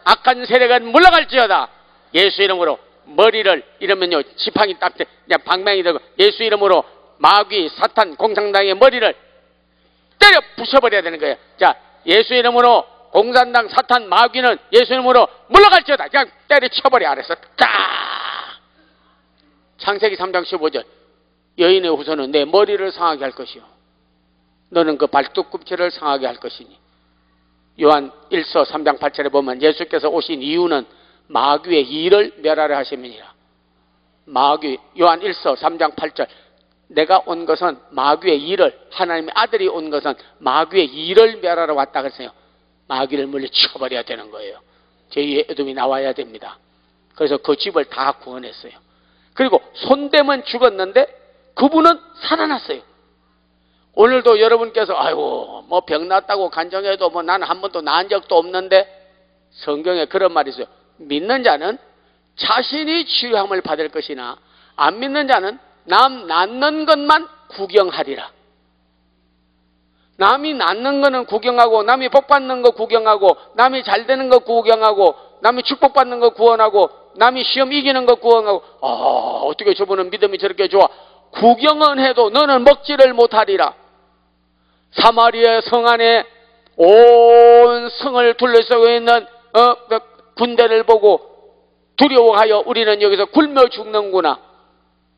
악한 세력은 물러갈지어다. 예수 이름으로 머리를 이러면요, 지팡이 딱 그냥 방망이 들고 예수 이름으로 마귀 사탄 공산당의 머리를 때려 부숴버려야 되는 거예요. 자, 예수 이름으로 공산당 사탄 마귀는 예수 이름으로 물러갈지어다. 그냥 때려쳐버려. 아래서 딱. 창세기 3장 15절, 여인의 후손은 내 머리를 상하게 할 것이요 너는 그 발톱꿈치를 상하게 할 것이니. 요한 1서 3장 8절에 보면 예수께서 오신 이유는 마귀의 일을 멸하려 하심이니라. 마귀, 요한 1서 3장 8절, 내가 온 것은 마귀의 일을, 하나님의 아들이 온 것은 마귀의 일을 멸하러 왔다 그랬어요. 마귀를 물리쳐버려야 되는 거예요. 제2의 어둠이 나와야 됩니다. 그래서 그 집을 다 구원했어요. 그리고 손대면 죽었는데 그분은 살아났어요. 오늘도 여러분께서 아이고 뭐 병 났다고 간청해도 뭐 나는 한 번도 나은 적도 없는데, 성경에 그런 말이 있어요. 믿는 자는 자신이 치유함을 받을 것이나 안 믿는 자는 남 낫는 것만 구경하리라. 남이 낫는 거는 구경하고, 남이 복 받는 거 구경하고, 남이 잘 되는 거 구경하고, 남이 축복받는 거 구원하고, 남이 시험 이기는 거 구경하고, 어떻게 저분은 믿음이 저렇게 좋아. 구경은 해도 너는 먹지를 못하리라. 사마리아 성 안에 온 성을 둘러싸고 있는 군대를 보고 두려워하여 우리는 여기서 굶어 죽는구나.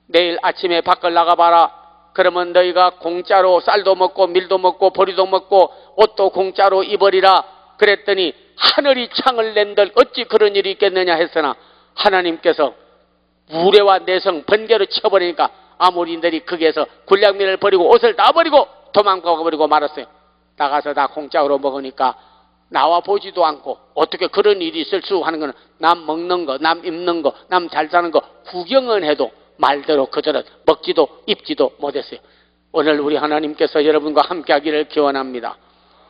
내일 아침에 밖을 나가봐라. 그러면 너희가 공짜로 쌀도 먹고 밀도 먹고 보리도 먹고 옷도 공짜로 입으리라. 그랬더니 하늘이 창을 낸들 어찌 그런 일이 있겠느냐 했으나 하나님께서 우레와 내성 번개로 쳐버리니까 아모리인들이 거기에서 군량미를 버리고 옷을 다 버리고 도망가 버리고 말았어요. 나가서 다 공짜로 먹으니까 나와 보지도 않고 어떻게 그런 일이 있을 수 하는 거는 남 먹는 거, 남 입는 거, 남 잘 사는 거 구경은 해도 말대로 그들은 먹지도 입지도 못했어요. 오늘 우리 하나님께서 여러분과 함께 하기를 기원합니다.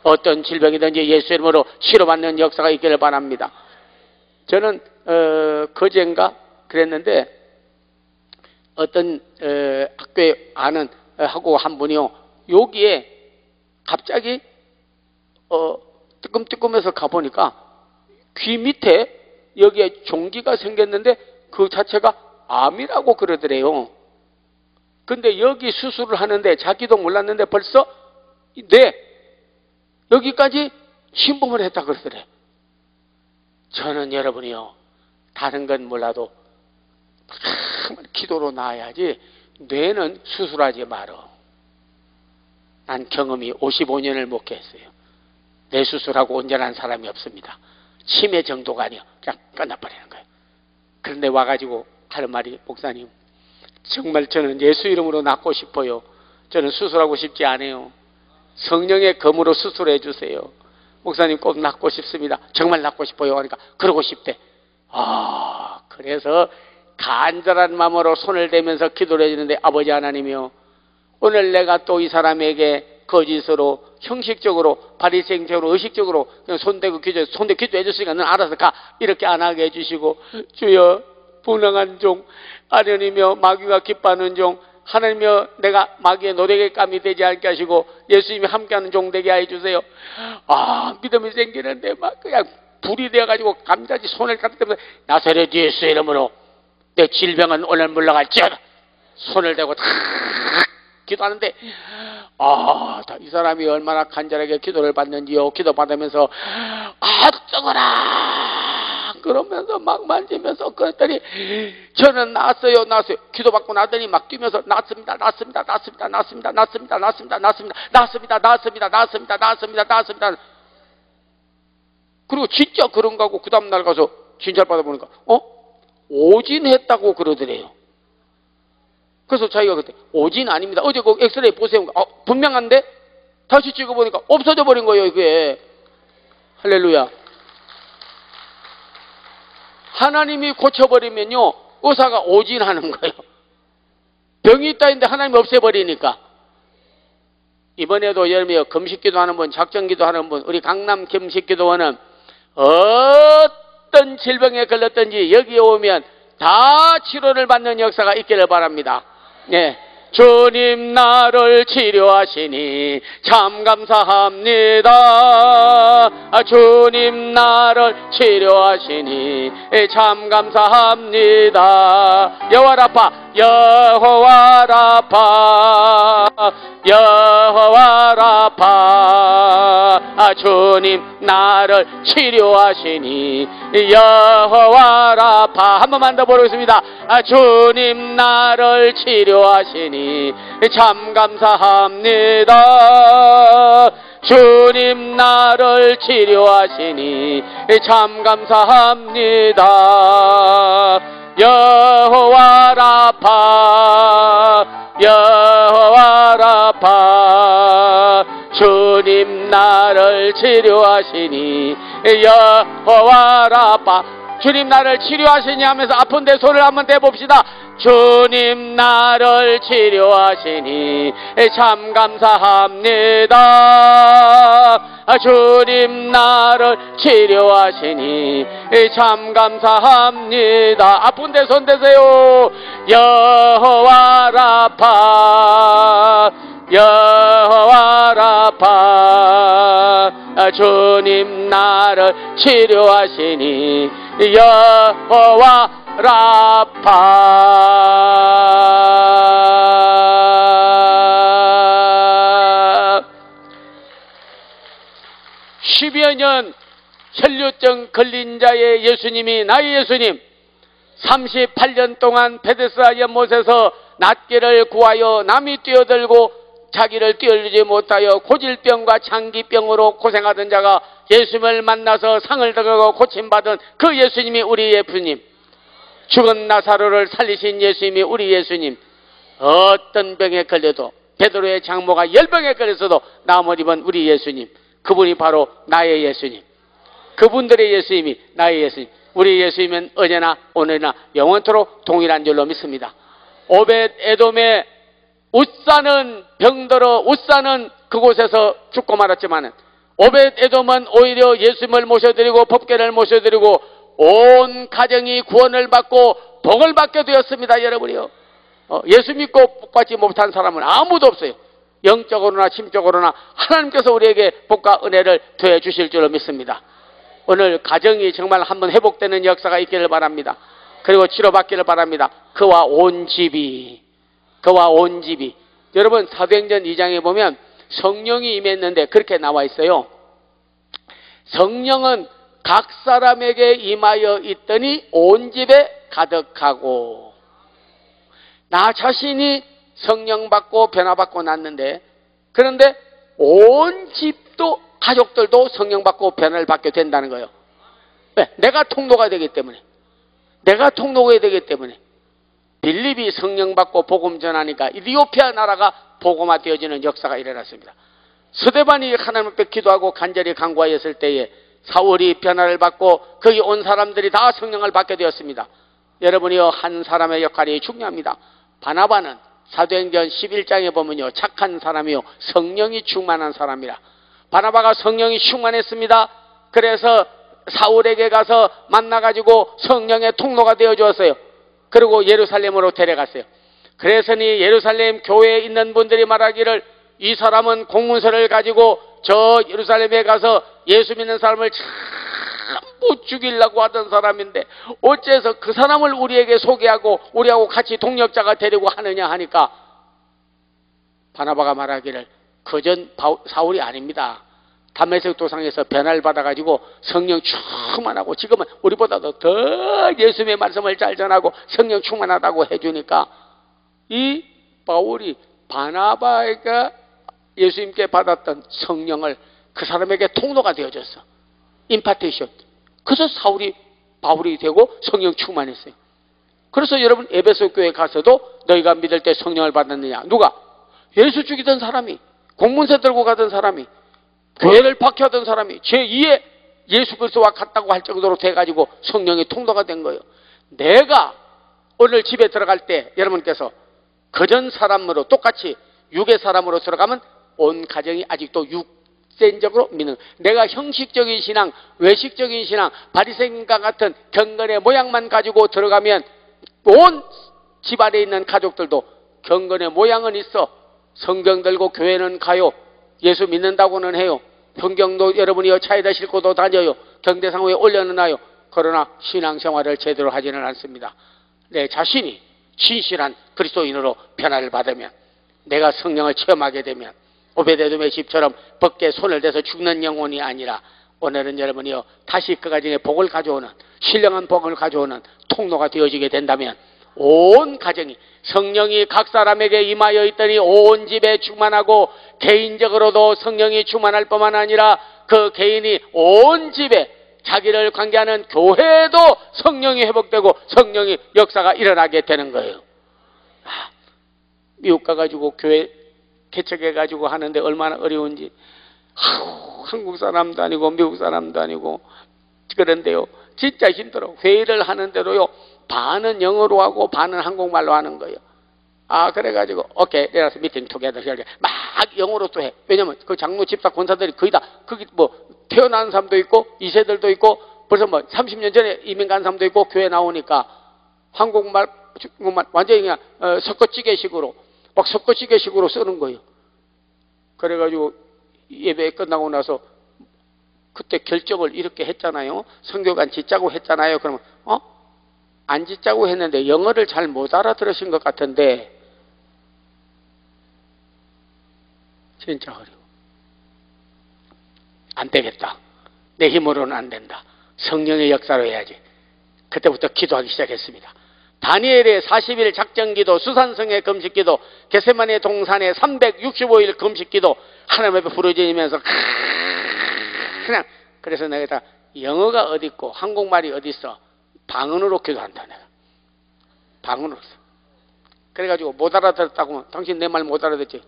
어떤 질병이든지 예수 이름으로 치료받는 역사가 있기를 바랍니다. 저는 거제인가 그랬는데 어떤 학교에 아는 하고 한 분이요, 여기에 갑자기 뜨끔뜨끔해서 가보니까 귀 밑에 여기에 종기가 생겼는데 그 자체가 암이라고 그러더래요. 근데 여기 수술을 하는데 자기도 몰랐는데 벌써 여기까지 신봉을 했다 그러더래. 저는 여러분이요, 다른 건 몰라도 기도로 나아야지 뇌는 수술하지 말어. 난 경험이 55년을 목회했어요. 뇌 수술하고 온전한 사람이 없습니다. 치매 정도가 아니야. 그냥 끝나버리는 거예요. 그런데 와가지고 하는 말이, 목사님 정말 저는 예수 이름으로 낫고 싶어요. 저는 수술하고 싶지 않아요. 성령의 검으로 수술해 주세요. 목사님 꼭 낫고 싶습니다. 정말 낫고 싶어요 하니까 그러고 싶대. 그래서 간절한 마음으로 손을 대면서 기도를 해주는데, 아버지 하나님이요, 오늘 내가 또 이 사람에게 거짓으로 형식적으로 바리새인적으로 의식적으로 그냥 손대고 기도해 줬으니까 넌 알아서 가 이렇게 안 하게 해주시고, 주여 분명한 종 아련이며 마귀가 기뻐하는 종 하나님이여, 내가 마귀의 노래감이 되지 않게 하시고 예수님이 함께하는 종 되게 해주세요. 믿음이 생기는데 막 그냥 불이 되어가지고 감자지 손을 갖다 대면서 나사렛 예수 이름으로 내 질병은 오늘 물러갈지어다 손을 대고 탁 기도하는데, 이 사람이 얼마나 간절하게 기도를 받는지요. 기도 받으면서 죽어라 그러면서 막 만지면서 그랬더니 저는 나았어요. 기도 받고 나더니 막 뛰면서 나았습니다. 그리고 진짜 그런가 하고 그 다음날 가서 진찰 받아보니까 오진했다고 그러더래요. 그래서 자기가 그때 오진 아닙니다. 어제 그 엑스레이 보세요. 분명한데 다시 찍어보니까 없어져 버린 거예요. 이게 할렐루야. 하나님이 고쳐버리면요 의사가 오진하는 거예요. 병이 있다 했는데 하나님이 없애버리니까. 이번에도 여러분이 금식기도 하는 분, 작정기도 하는 분, 우리 강남 금식기도원은 어떤 질병에 걸렸든지 여기에 오면 다 치료를 받는 역사가 있기를 바랍니다. 네. 주님 나를 치료하시니 참 감사합니다. 주님 나를 치료하시니 참 감사합니다. 여호와라파 여호와라파 여호와라파 주님 나를 치료하시니 여호와라파. 한 번만 더 보겠습니다. 주님 나를 치료하시니 참 감사합니다. 주님 나를 치료하시니 참 감사합니다. 여호와라파 여호와라파 주님 나를 치료하시니 여호와라파. 주님 나를 치료하시니 하면서 아픈데 손을 한번 대봅시다. 주님 나를 치료하시니 참 감사합니다. 주님 나를 치료하시니 참 감사합니다. 아픈데 손 대세요. 여호와라파 여호와라파 주님 나를 치료하시니 여호와라파. 10여 년 혈류증 걸린 자의 예수님이, 나의 예수님 38년 동안 베데스다 연못에서 낫기를 구하여 남이 뛰어들고 자기를 뛰어올리지 못하여 고질병과 장기병으로 고생하던 자가 예수님을 만나서 상을 당하고 고침받은 그 예수님이 우리 예수님, 죽은 나사로를 살리신 예수님이 우리 예수님, 어떤 병에 걸려도 베드로의 장모가 열병에 걸려서도 나음을 입은 우리 예수님, 그분이 바로 나의 예수님, 그분들의 예수님이 나의 예수님, 우리 예수님은 어제나 오늘이나 영원토록 동일한 줄로 믿습니다. 오벳 에돔의 웃사는 병들어 웃사는 그곳에서 죽고 말았지만 오벳 에돔은 오히려 예수님을 모셔드리고 법궤를 모셔드리고 온 가정이 구원을 받고 복을 받게 되었습니다. 여러분이요, 예수 믿고 복받지 못한 사람은 아무도 없어요. 영적으로나 심적으로나 하나님께서 우리에게 복과 은혜를 더해 주실 줄로 믿습니다. 오늘 가정이 정말 한번 회복되는 역사가 있기를 바랍니다. 그리고 치료받기를 바랍니다. 그와 온 집이, 여러분 사도행전 2장에 보면 성령이 임했는데 그렇게 나와 있어요. 성령은 각 사람에게 임하여 있더니 온 집에 가득하고, 나 자신이 성령 받고 변화받고 났는데, 그런데 온 집도 가족들도 성령 받고 변화를 받게 된다는 거예요. 왜? 내가 통로가 되기 때문에. 빌립이 성령 받고 복음 전하니까 이디오피아 나라가 복음화 되어지는 역사가 일어났습니다. 스데반이 하나님 앞에 기도하고 간절히 간구하였을 때에 사울이 변화를 받고 거기 온 사람들이 다 성령을 받게 되었습니다. 여러분이요, 한 사람의 역할이 중요합니다. 바나바는 사도행전 11장에 보면요, 착한 사람이요, 성령이 충만한 사람이라. 바나바가 성령이 충만했습니다. 그래서 사울에게 가서 만나가지고 성령의 통로가 되어 주었어요. 그리고 예루살렘으로 데려갔어요. 그래서니 예루살렘 교회에 있는 분들이 말하기를, 이 사람은 공문서를 가지고 저 예루살렘에 가서 예수 믿는 사람을 전부 죽이려고 하던 사람인데 어째서 그 사람을 우리에게 소개하고 우리하고 같이 동력자가 되려고 하느냐 하니까, 바나바가 말하기를, 그전 사울이 아닙니다. 다메섹 도상에서 변화를 받아가지고 성령 충만하고 지금은 우리보다도 더 예수님의 말씀을 잘 전하고 성령 충만하다고 해주니까, 이 바울이 바나바가 예수님께 받았던 성령을 그 사람에게 통로가 되어졌어. 임파테이션. 그래서 바울이 되고 성령 충만했어요. 그래서 여러분, 에베소 교회 가서도 너희가 믿을 때 성령을 받았느냐? 누가? 예수 죽이던 사람이, 공문서 들고 가던 사람이, 교회를 박해하던 사람이 제2의 예수 그리스도와 같다고 할 정도로 돼가지고 성령의 통로가 된 거예요. 내가 오늘 집에 들어갈 때 여러분께서 그전 사람으로 똑같이 육의 사람으로 들어가면 온 가정이 아직도 육센적으로 믿는, 내가 형식적인 신앙, 외식적인 신앙, 바리새인과 같은 경건의 모양만 가지고 들어가면 온 집안에 있는 가족들도 경건의 모양은 있어, 성경 들고 교회는 가요, 예수 믿는다고는 해요, 성경도 여러분이 차에다 싣고도 다녀요, 경대상호에 올려놓아요. 그러나 신앙생활을 제대로 하지는 않습니다. 내 자신이 신실한 그리스도인으로 변화를 받으면, 내가 성령을 체험하게 되면 오베데돔의 집처럼 벗게 손을 대서 죽는 영혼이 아니라 오늘은 여러분이요, 다시 그 가정에 복을 가져오는, 신령한 복을 가져오는 통로가 되어지게 된다면 온 가정이 성령이 각 사람에게 임하여 있더니 온 집에 충만하고, 개인적으로도 성령이 충만할 뿐만 아니라 그 개인이 온 집에 자기를 관계하는 교회에도 성령이 회복되고 성령의 역사가 일어나게 되는 거예요. 미국 가가지고 교회 개척해가지고 하는데 얼마나 어려운지. 한국 사람도 아니고 미국 사람도 아니고 그런데요, 진짜 힘들어. 회의를 하는데도요, 반은 영어로 하고 반은 한국말로 하는 거예요. 그래가지고 오케이, 내려서 미팅 투게더 이렇게 막 영어로 또 해. 왜냐면 그 장로 집사 권사들이 거의 다 거기 뭐 태어난 사람도 있고 2세들도 있고 벌써 뭐 30년 전에 이민 간 사람도 있고 교회 나오니까 한국말, 중국말 완전히 그냥 섞어찌개식으로 막 섞어찌개식으로 쓰는 거예요. 그래가지고 예배 끝나고 나서 그때 결정을 이렇게 했잖아요. 선교관 짓자고 했잖아요. 그러면 안 짓자고 했는데 영어를 잘 못 알아들으신 것 같은데, 진짜 어려워. 안 되겠다. 내 힘으로는 안 된다. 성령의 역사로 해야지. 그때부터 기도하기 시작했습니다. 다니엘의 40일 작전기도, 수산성의 금식기도, 겟세마네 동산의 365일 금식기도 하나님 앞에 부르짖으면서 그냥, 그래서 내가 다 영어가 어디 있고 한국말이 어디 있어? 방언으로 기도한다 내가. 방언으로. 그래가지고 못 알아들었다고 하면 당신 내 말 못 알아듣지?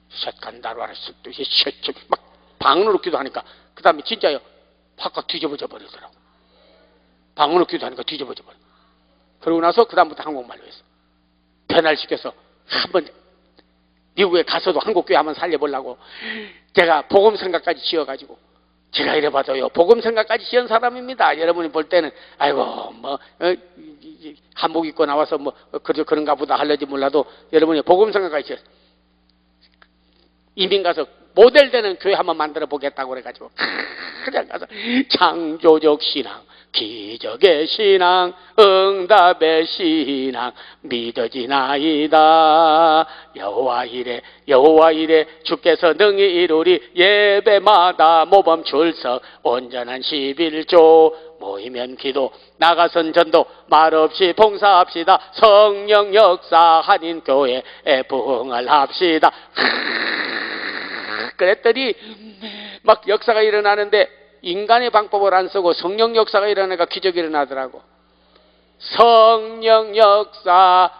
셋간다로 알았어. 막 방언으로 기도하니까 그 다음에 진짜요. 확 뒤집어져 버리더라고. 방언으로 기도하니까 뒤집어져 버려. 그러고 나서 그 다음부터 한국말로 했어. 변화시켜서 한번 미국에 가서도 한국교회 한번 살려보려고 제가 복음성가까지 지어가지고 제가 이래봐도요 복음성가까지 지은 사람입니다. 여러분이 볼 때는 아이고 뭐 한복 입고 나와서 뭐 그런가 보다 하려지 몰라도 여러분이 복음성가까지 지었어요. 이민 가서 모델 되는 교회 한번 만들어 보겠다고 그래가지고 그냥 가서 창조적 신앙, 기적의 신앙, 응답의 신앙 믿어지나이다. 여호와 이래 주께서 능히 이루리. 예배마다 모범 출석 온전한 11조 모이면 기도 나가선 전도 말없이 봉사합시다. 성령 역사하는 교회에 부흥을 합시다. 그랬더니 막 역사가 일어나는데 인간의 방법을 안 쓰고 성령 역사가 일어나니까 기적이 일어나더라고. 성령 역사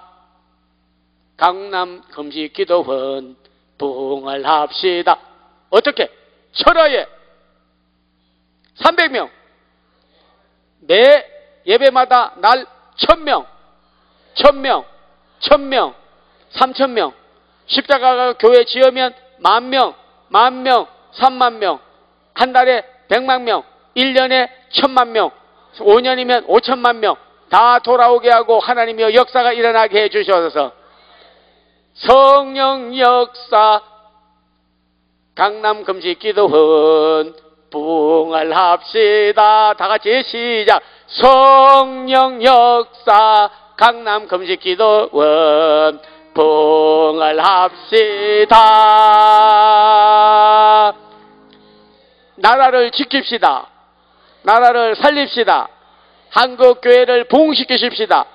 강남 금식 기도원 부흥을 합시다. 어떻게? 철화에 300명 매 예배마다 날 1000명 1000명 1000명 3000명 십자가가 교회 지으면 10,000명 10,000명 30,000명 한 달에 100,000명 1년에 1,000,000명 5년이면 5,000,000명 다 돌아오게 하고 하나님의 역사가 일어나게 해 주셔서 성령 역사 강남 금식 기도원 부흥을 합시다. 다 같이 시작. 성령 역사 강남 금식 기도원 부흥을 합시다. 나라를 지킵시다. 나라를 살립시다. 한국교회를 부흥시키십시다.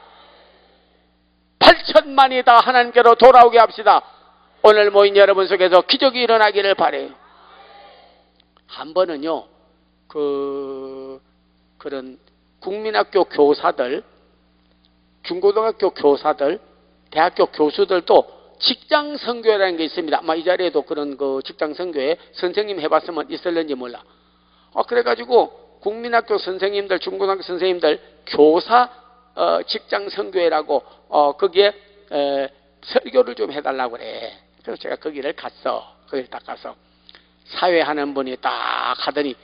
8천만이 다 하나님께로 돌아오게 합시다. 오늘 모인 여러분 속에서 기적이 일어나기를 바라요. 한 번은요 그런 국민학교 교사들, 중고등학교 교사들, 대학교 교수들도 직장 선교라는 게 있습니다. 아마 이 자리에도 그런 그 직장 선교에 선생님 해봤으면 있을는지 몰라. 그래가지고 국민학교 선생님들, 중고등학교 선생님들 교사 직장 선교회라고 거기에 설교를 좀 해달라고 그래. 그래서 제가 거기를 갔어. 거기를 딱 가서 사회하는 분이 딱 하더니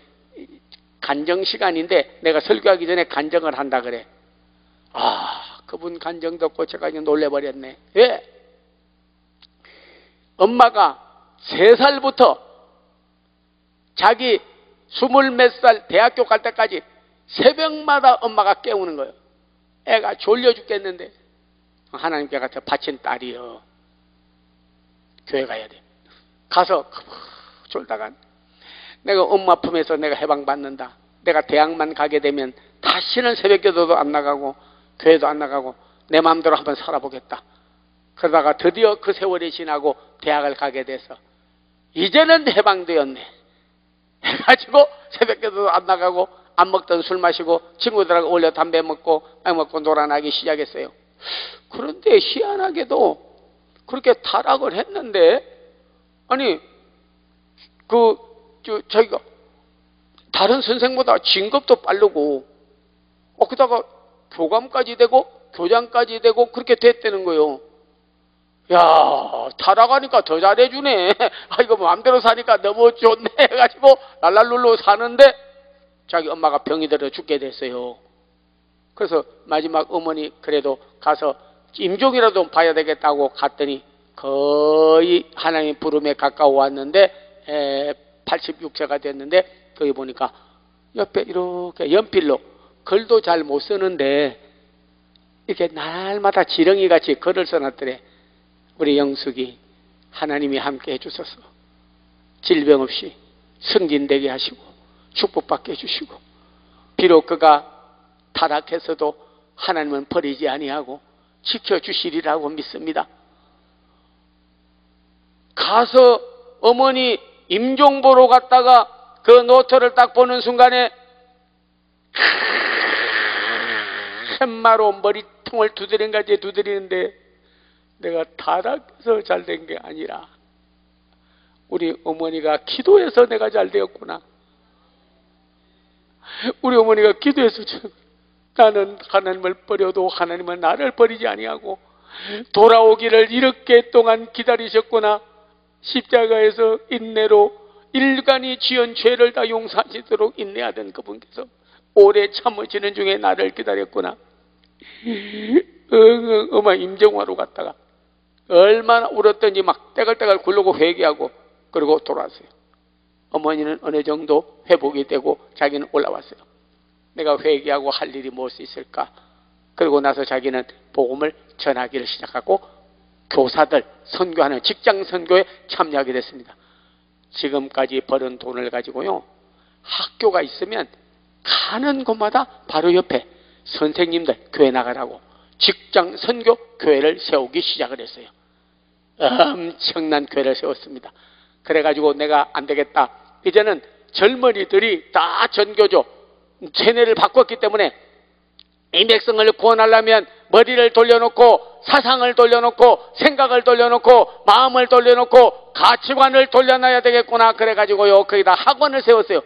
간정 시간인데 내가 설교하기 전에 간정을 한다 그래. 그분 간정 듣고 제가 그냥 놀래버렸네. 왜? 엄마가 3살부터 자기 20몇 살 대학교 갈 때까지 새벽마다 엄마가 깨우는 거예요. 애가 졸려 죽겠는데 하나님께 가서 바친 딸이요. 교회 가야 돼. 가서 졸다가 내가 엄마 품에서 내가 해방받는다. 내가 대학만 가게 되면 다시는 새벽기도도 안 나가고 교회도 안 나가고 내 마음대로 한번 살아보겠다. 그러다가 드디어 그 세월이 지나고 대학을 가게 돼서 이제는 해방되었네 해가지고 새벽기도도 안 나가고 안 먹던 술 마시고 친구들하고 어울려 담배 먹고 놀아나기 시작했어요. 그런데 희한하게도 그렇게 타락을 했는데 아니 저희가 다른 선생보다 진급도 빠르고 그러다가 교감까지 되고 교장까지 되고 그렇게 됐다는 거예요. 야, 타락하니까 더 잘해주네. 이거 마음대로 사니까 너무 좋네 해가지고 랄랄룰루 사는데 자기 엄마가 병이 들어 죽게 됐어요. 그래서 마지막 어머니 그래도 가서 임종이라도 봐야 되겠다고 갔더니 거의 하나님 부름에 가까워 왔는데 86세가 됐는데 거기 보니까 옆에 이렇게 연필로 글도 잘 못 쓰는데 이렇게 날마다 지렁이같이 글을 써놨더래. 우리 영숙이 하나님이 함께 해주셔서 질병 없이 승진되게 하시고 축복받게 해주시고 비록 그가 타락해서도 하나님은 버리지 아니하고 지켜주시리라고 믿습니다. 가서 어머니 임종 보러 갔다가 그 노트를 딱 보는 순간에 팻마로 머리통을 두드린가지 두드리는데 내가 타락해서 잘된 게 아니라 우리 어머니가 기도해서 내가 잘되었구나. 우리 어머니가 기도해서 나는 하나님을 버려도 하나님은 나를 버리지 아니하고 돌아오기를 이렇게 동안 기다리셨구나. 십자가에서 인내로 일간이 지은 죄를 다 용서하시도록 인내하던 그분께서 오래 참으시는 중에 나를 기다렸구나. 어머 임정화로 갔다가 얼마나 울었던지 막 떼글떼글 굴르고 회개하고 그리고 돌아왔어요. 어머니는 어느 정도 회복이 되고 자기는 올라왔어요. 내가 회개하고 할 일이 무엇이 있을까? 그리고 나서 자기는 복음을 전하기를 시작하고 교사들 선교하는 직장 선교에 참여하게 됐습니다. 지금까지 벌은 돈을 가지고요, 학교가 있으면 가는 곳마다 바로 옆에 선생님들 교회 나가라고 직장 선교 교회를 세우기 시작을 했어요. 엄청난 교회를 세웠습니다. 그래가지고 내가 안 되겠다. 이제는 젊은이들이 다 전교조 세뇌를 바꿨기 때문에 이 백성을 구원하려면 머리를 돌려놓고 사상을 돌려놓고 생각을 돌려놓고 마음을 돌려놓고 가치관을 돌려놔야 되겠구나. 그래가지고요 거기다 학원을 세웠어요.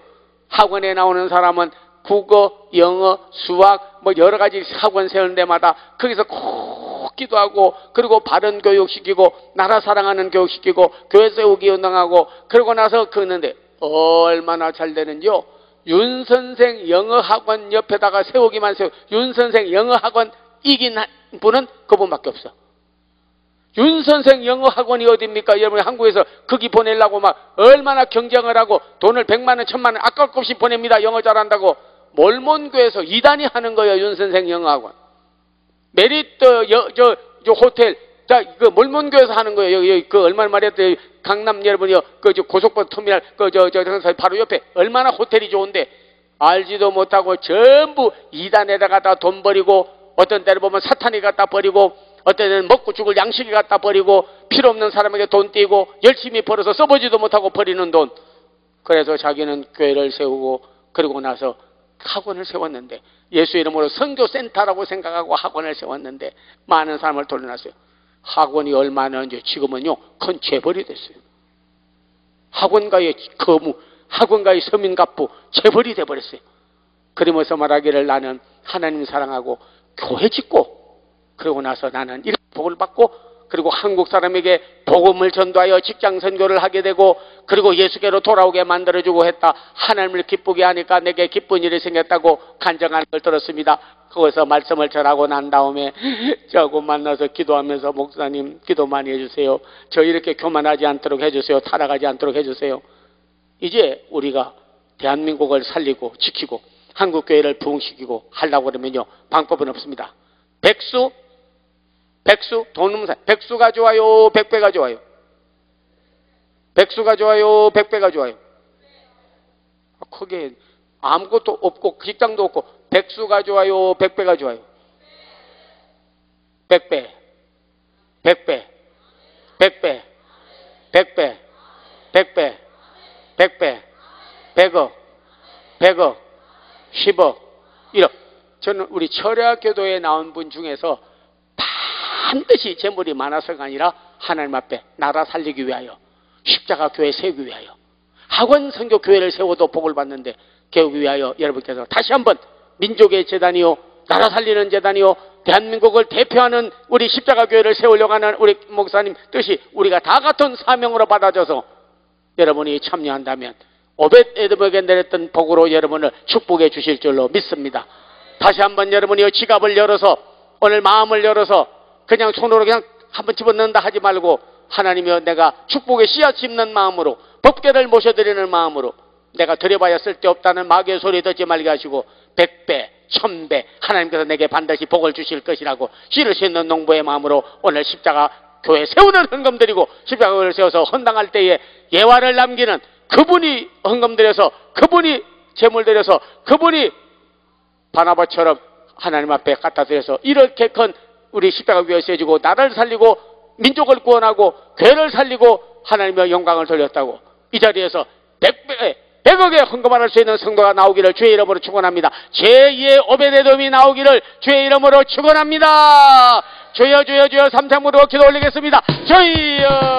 학원에 나오는 사람은 국어, 영어, 수학 뭐 여러 가지 학원 세우는 데마다 거기서 꼭 기도하고 그리고 바른 교육시키고 나라 사랑하는 교육시키고 교회 세우기 운동하고 그러고 나서 그러는데 얼마나 잘 되는지요. 윤선생 영어학원 옆에다가 세우기만 세우고 윤선생 영어학원 이긴 분은 그분밖에 없어. 윤선생 영어학원이 어딥니까? 여러분 한국에서 거기 보내려고 막 얼마나 경쟁을 하고 돈을 100만 원, 1000만 원 아까울 것 없이 보냅니다. 영어 잘한다고. 몰몬교에서 2단이 하는 거예요. 윤선생 영어학원. 메리트 저 호텔 그 몰몬교에서 하는 거예요. 여기 그 얼마나 말했더니 강남 여러분이요 그 고속버스 터미널 바로 옆에 얼마나 호텔이 좋은데 알지도 못하고 전부 2단에다가 다 돈 버리고 어떤 때를 보면 사탄이 갖다 버리고 어떤 때는 먹고 죽을 양식이 갖다 버리고 필요 없는 사람에게 돈 띄고 열심히 벌어서 써보지도 못하고 버리는 돈. 그래서 자기는 교회를 세우고 그러고 나서 학원을 세웠는데 예수 이름으로 선교센터라고 생각하고 학원을 세웠는데 많은 사람을 돌려놨어요. 학원이 얼마나인지 지금은요 큰 재벌이 됐어요. 학원가의 거무, 학원가의 서민갑부 재벌이 돼버렸어요. 그러면서 말하기를 나는 하나님 사랑하고 교회 짓고 그러고 나서 나는 이런 복을 받고 그리고 한국 사람에게 복음을 전도하여 직장 선교를 하게 되고 그리고 예수께로 돌아오게 만들어주고 했다. 하나님을 기쁘게 하니까 내게 기쁜 일이 생겼다고 간증하는 걸 들었습니다. 거기서 말씀을 전하고 난 다음에 저하고 만나서 기도하면서 목사님 기도 많이 해주세요. 저 이렇게 교만하지 않도록 해주세요. 타락하지 않도록 해주세요. 이제 우리가 대한민국을 살리고 지키고 한국교회를 부흥시키고 하려고 그러면요 방법은 없습니다. 백수 돈 없는 사람 백수가 좋아요 백배가 좋아요? 백수가 좋아요 백배가 좋아요? 크게 아무것도 없고 직장도 없고 백수가 좋아요 백배가 좋아요? 백배 백배 백배 백배 백배 백배 100억 100억 10억 1억. 저는 우리 철야교도에 나온 분 중에서 반드시 재물이 많아서가 아니라 하나님 앞에 나라 살리기 위하여 십자가 교회 세우기 위하여 학원 선교 교회를 세워도 복을 받는데 세우기 위하여 여러분께서 다시 한번 민족의 재단이요 나라 살리는 재단이요 대한민국을 대표하는 우리 십자가 교회를 세우려고 하는 우리 목사님 뜻이 우리가 다 같은 사명으로 받아줘서 여러분이 참여한다면 오벳에돔에게 내렸던 복으로 여러분을 축복해 주실 줄로 믿습니다. 다시 한번 여러분이 지갑을 열어서 오늘 마음을 열어서 그냥 손으로 그냥 한번 집어넣는다 하지 말고 하나님이여 내가 축복의 씨앗 심는 마음으로 법궤를 모셔드리는 마음으로 내가 드려봐야 쓸데없다는 마귀의 소리 듣지 말게 하시고 100배 1000배 하나님께서 내게 반드시 복을 주실 것이라고 씨를 싣는 농부의 마음으로 오늘 십자가 교회 세우는 헌금 드리고 십자가 교회를 세워서 헌당할 때에 예화를 남기는 그분이 헌금 드려서 그분이 재물 드려서 그분이 바나바처럼 하나님 앞에 갖다 드려서 이렇게 큰 우리 십자가 교회 세지고 나라를 살리고 민족을 구원하고 교회를 살리고 하나님의 영광을 돌렸다고 이 자리에서 100억의 헌금을 할 수 있는 성도가 나오기를 주의 이름으로 축원합니다. 제2의 오베데돔이 나오기를 주의 이름으로 축원합니다. 주여 주여 주여 삼창으로 기도 올리겠습니다. 주여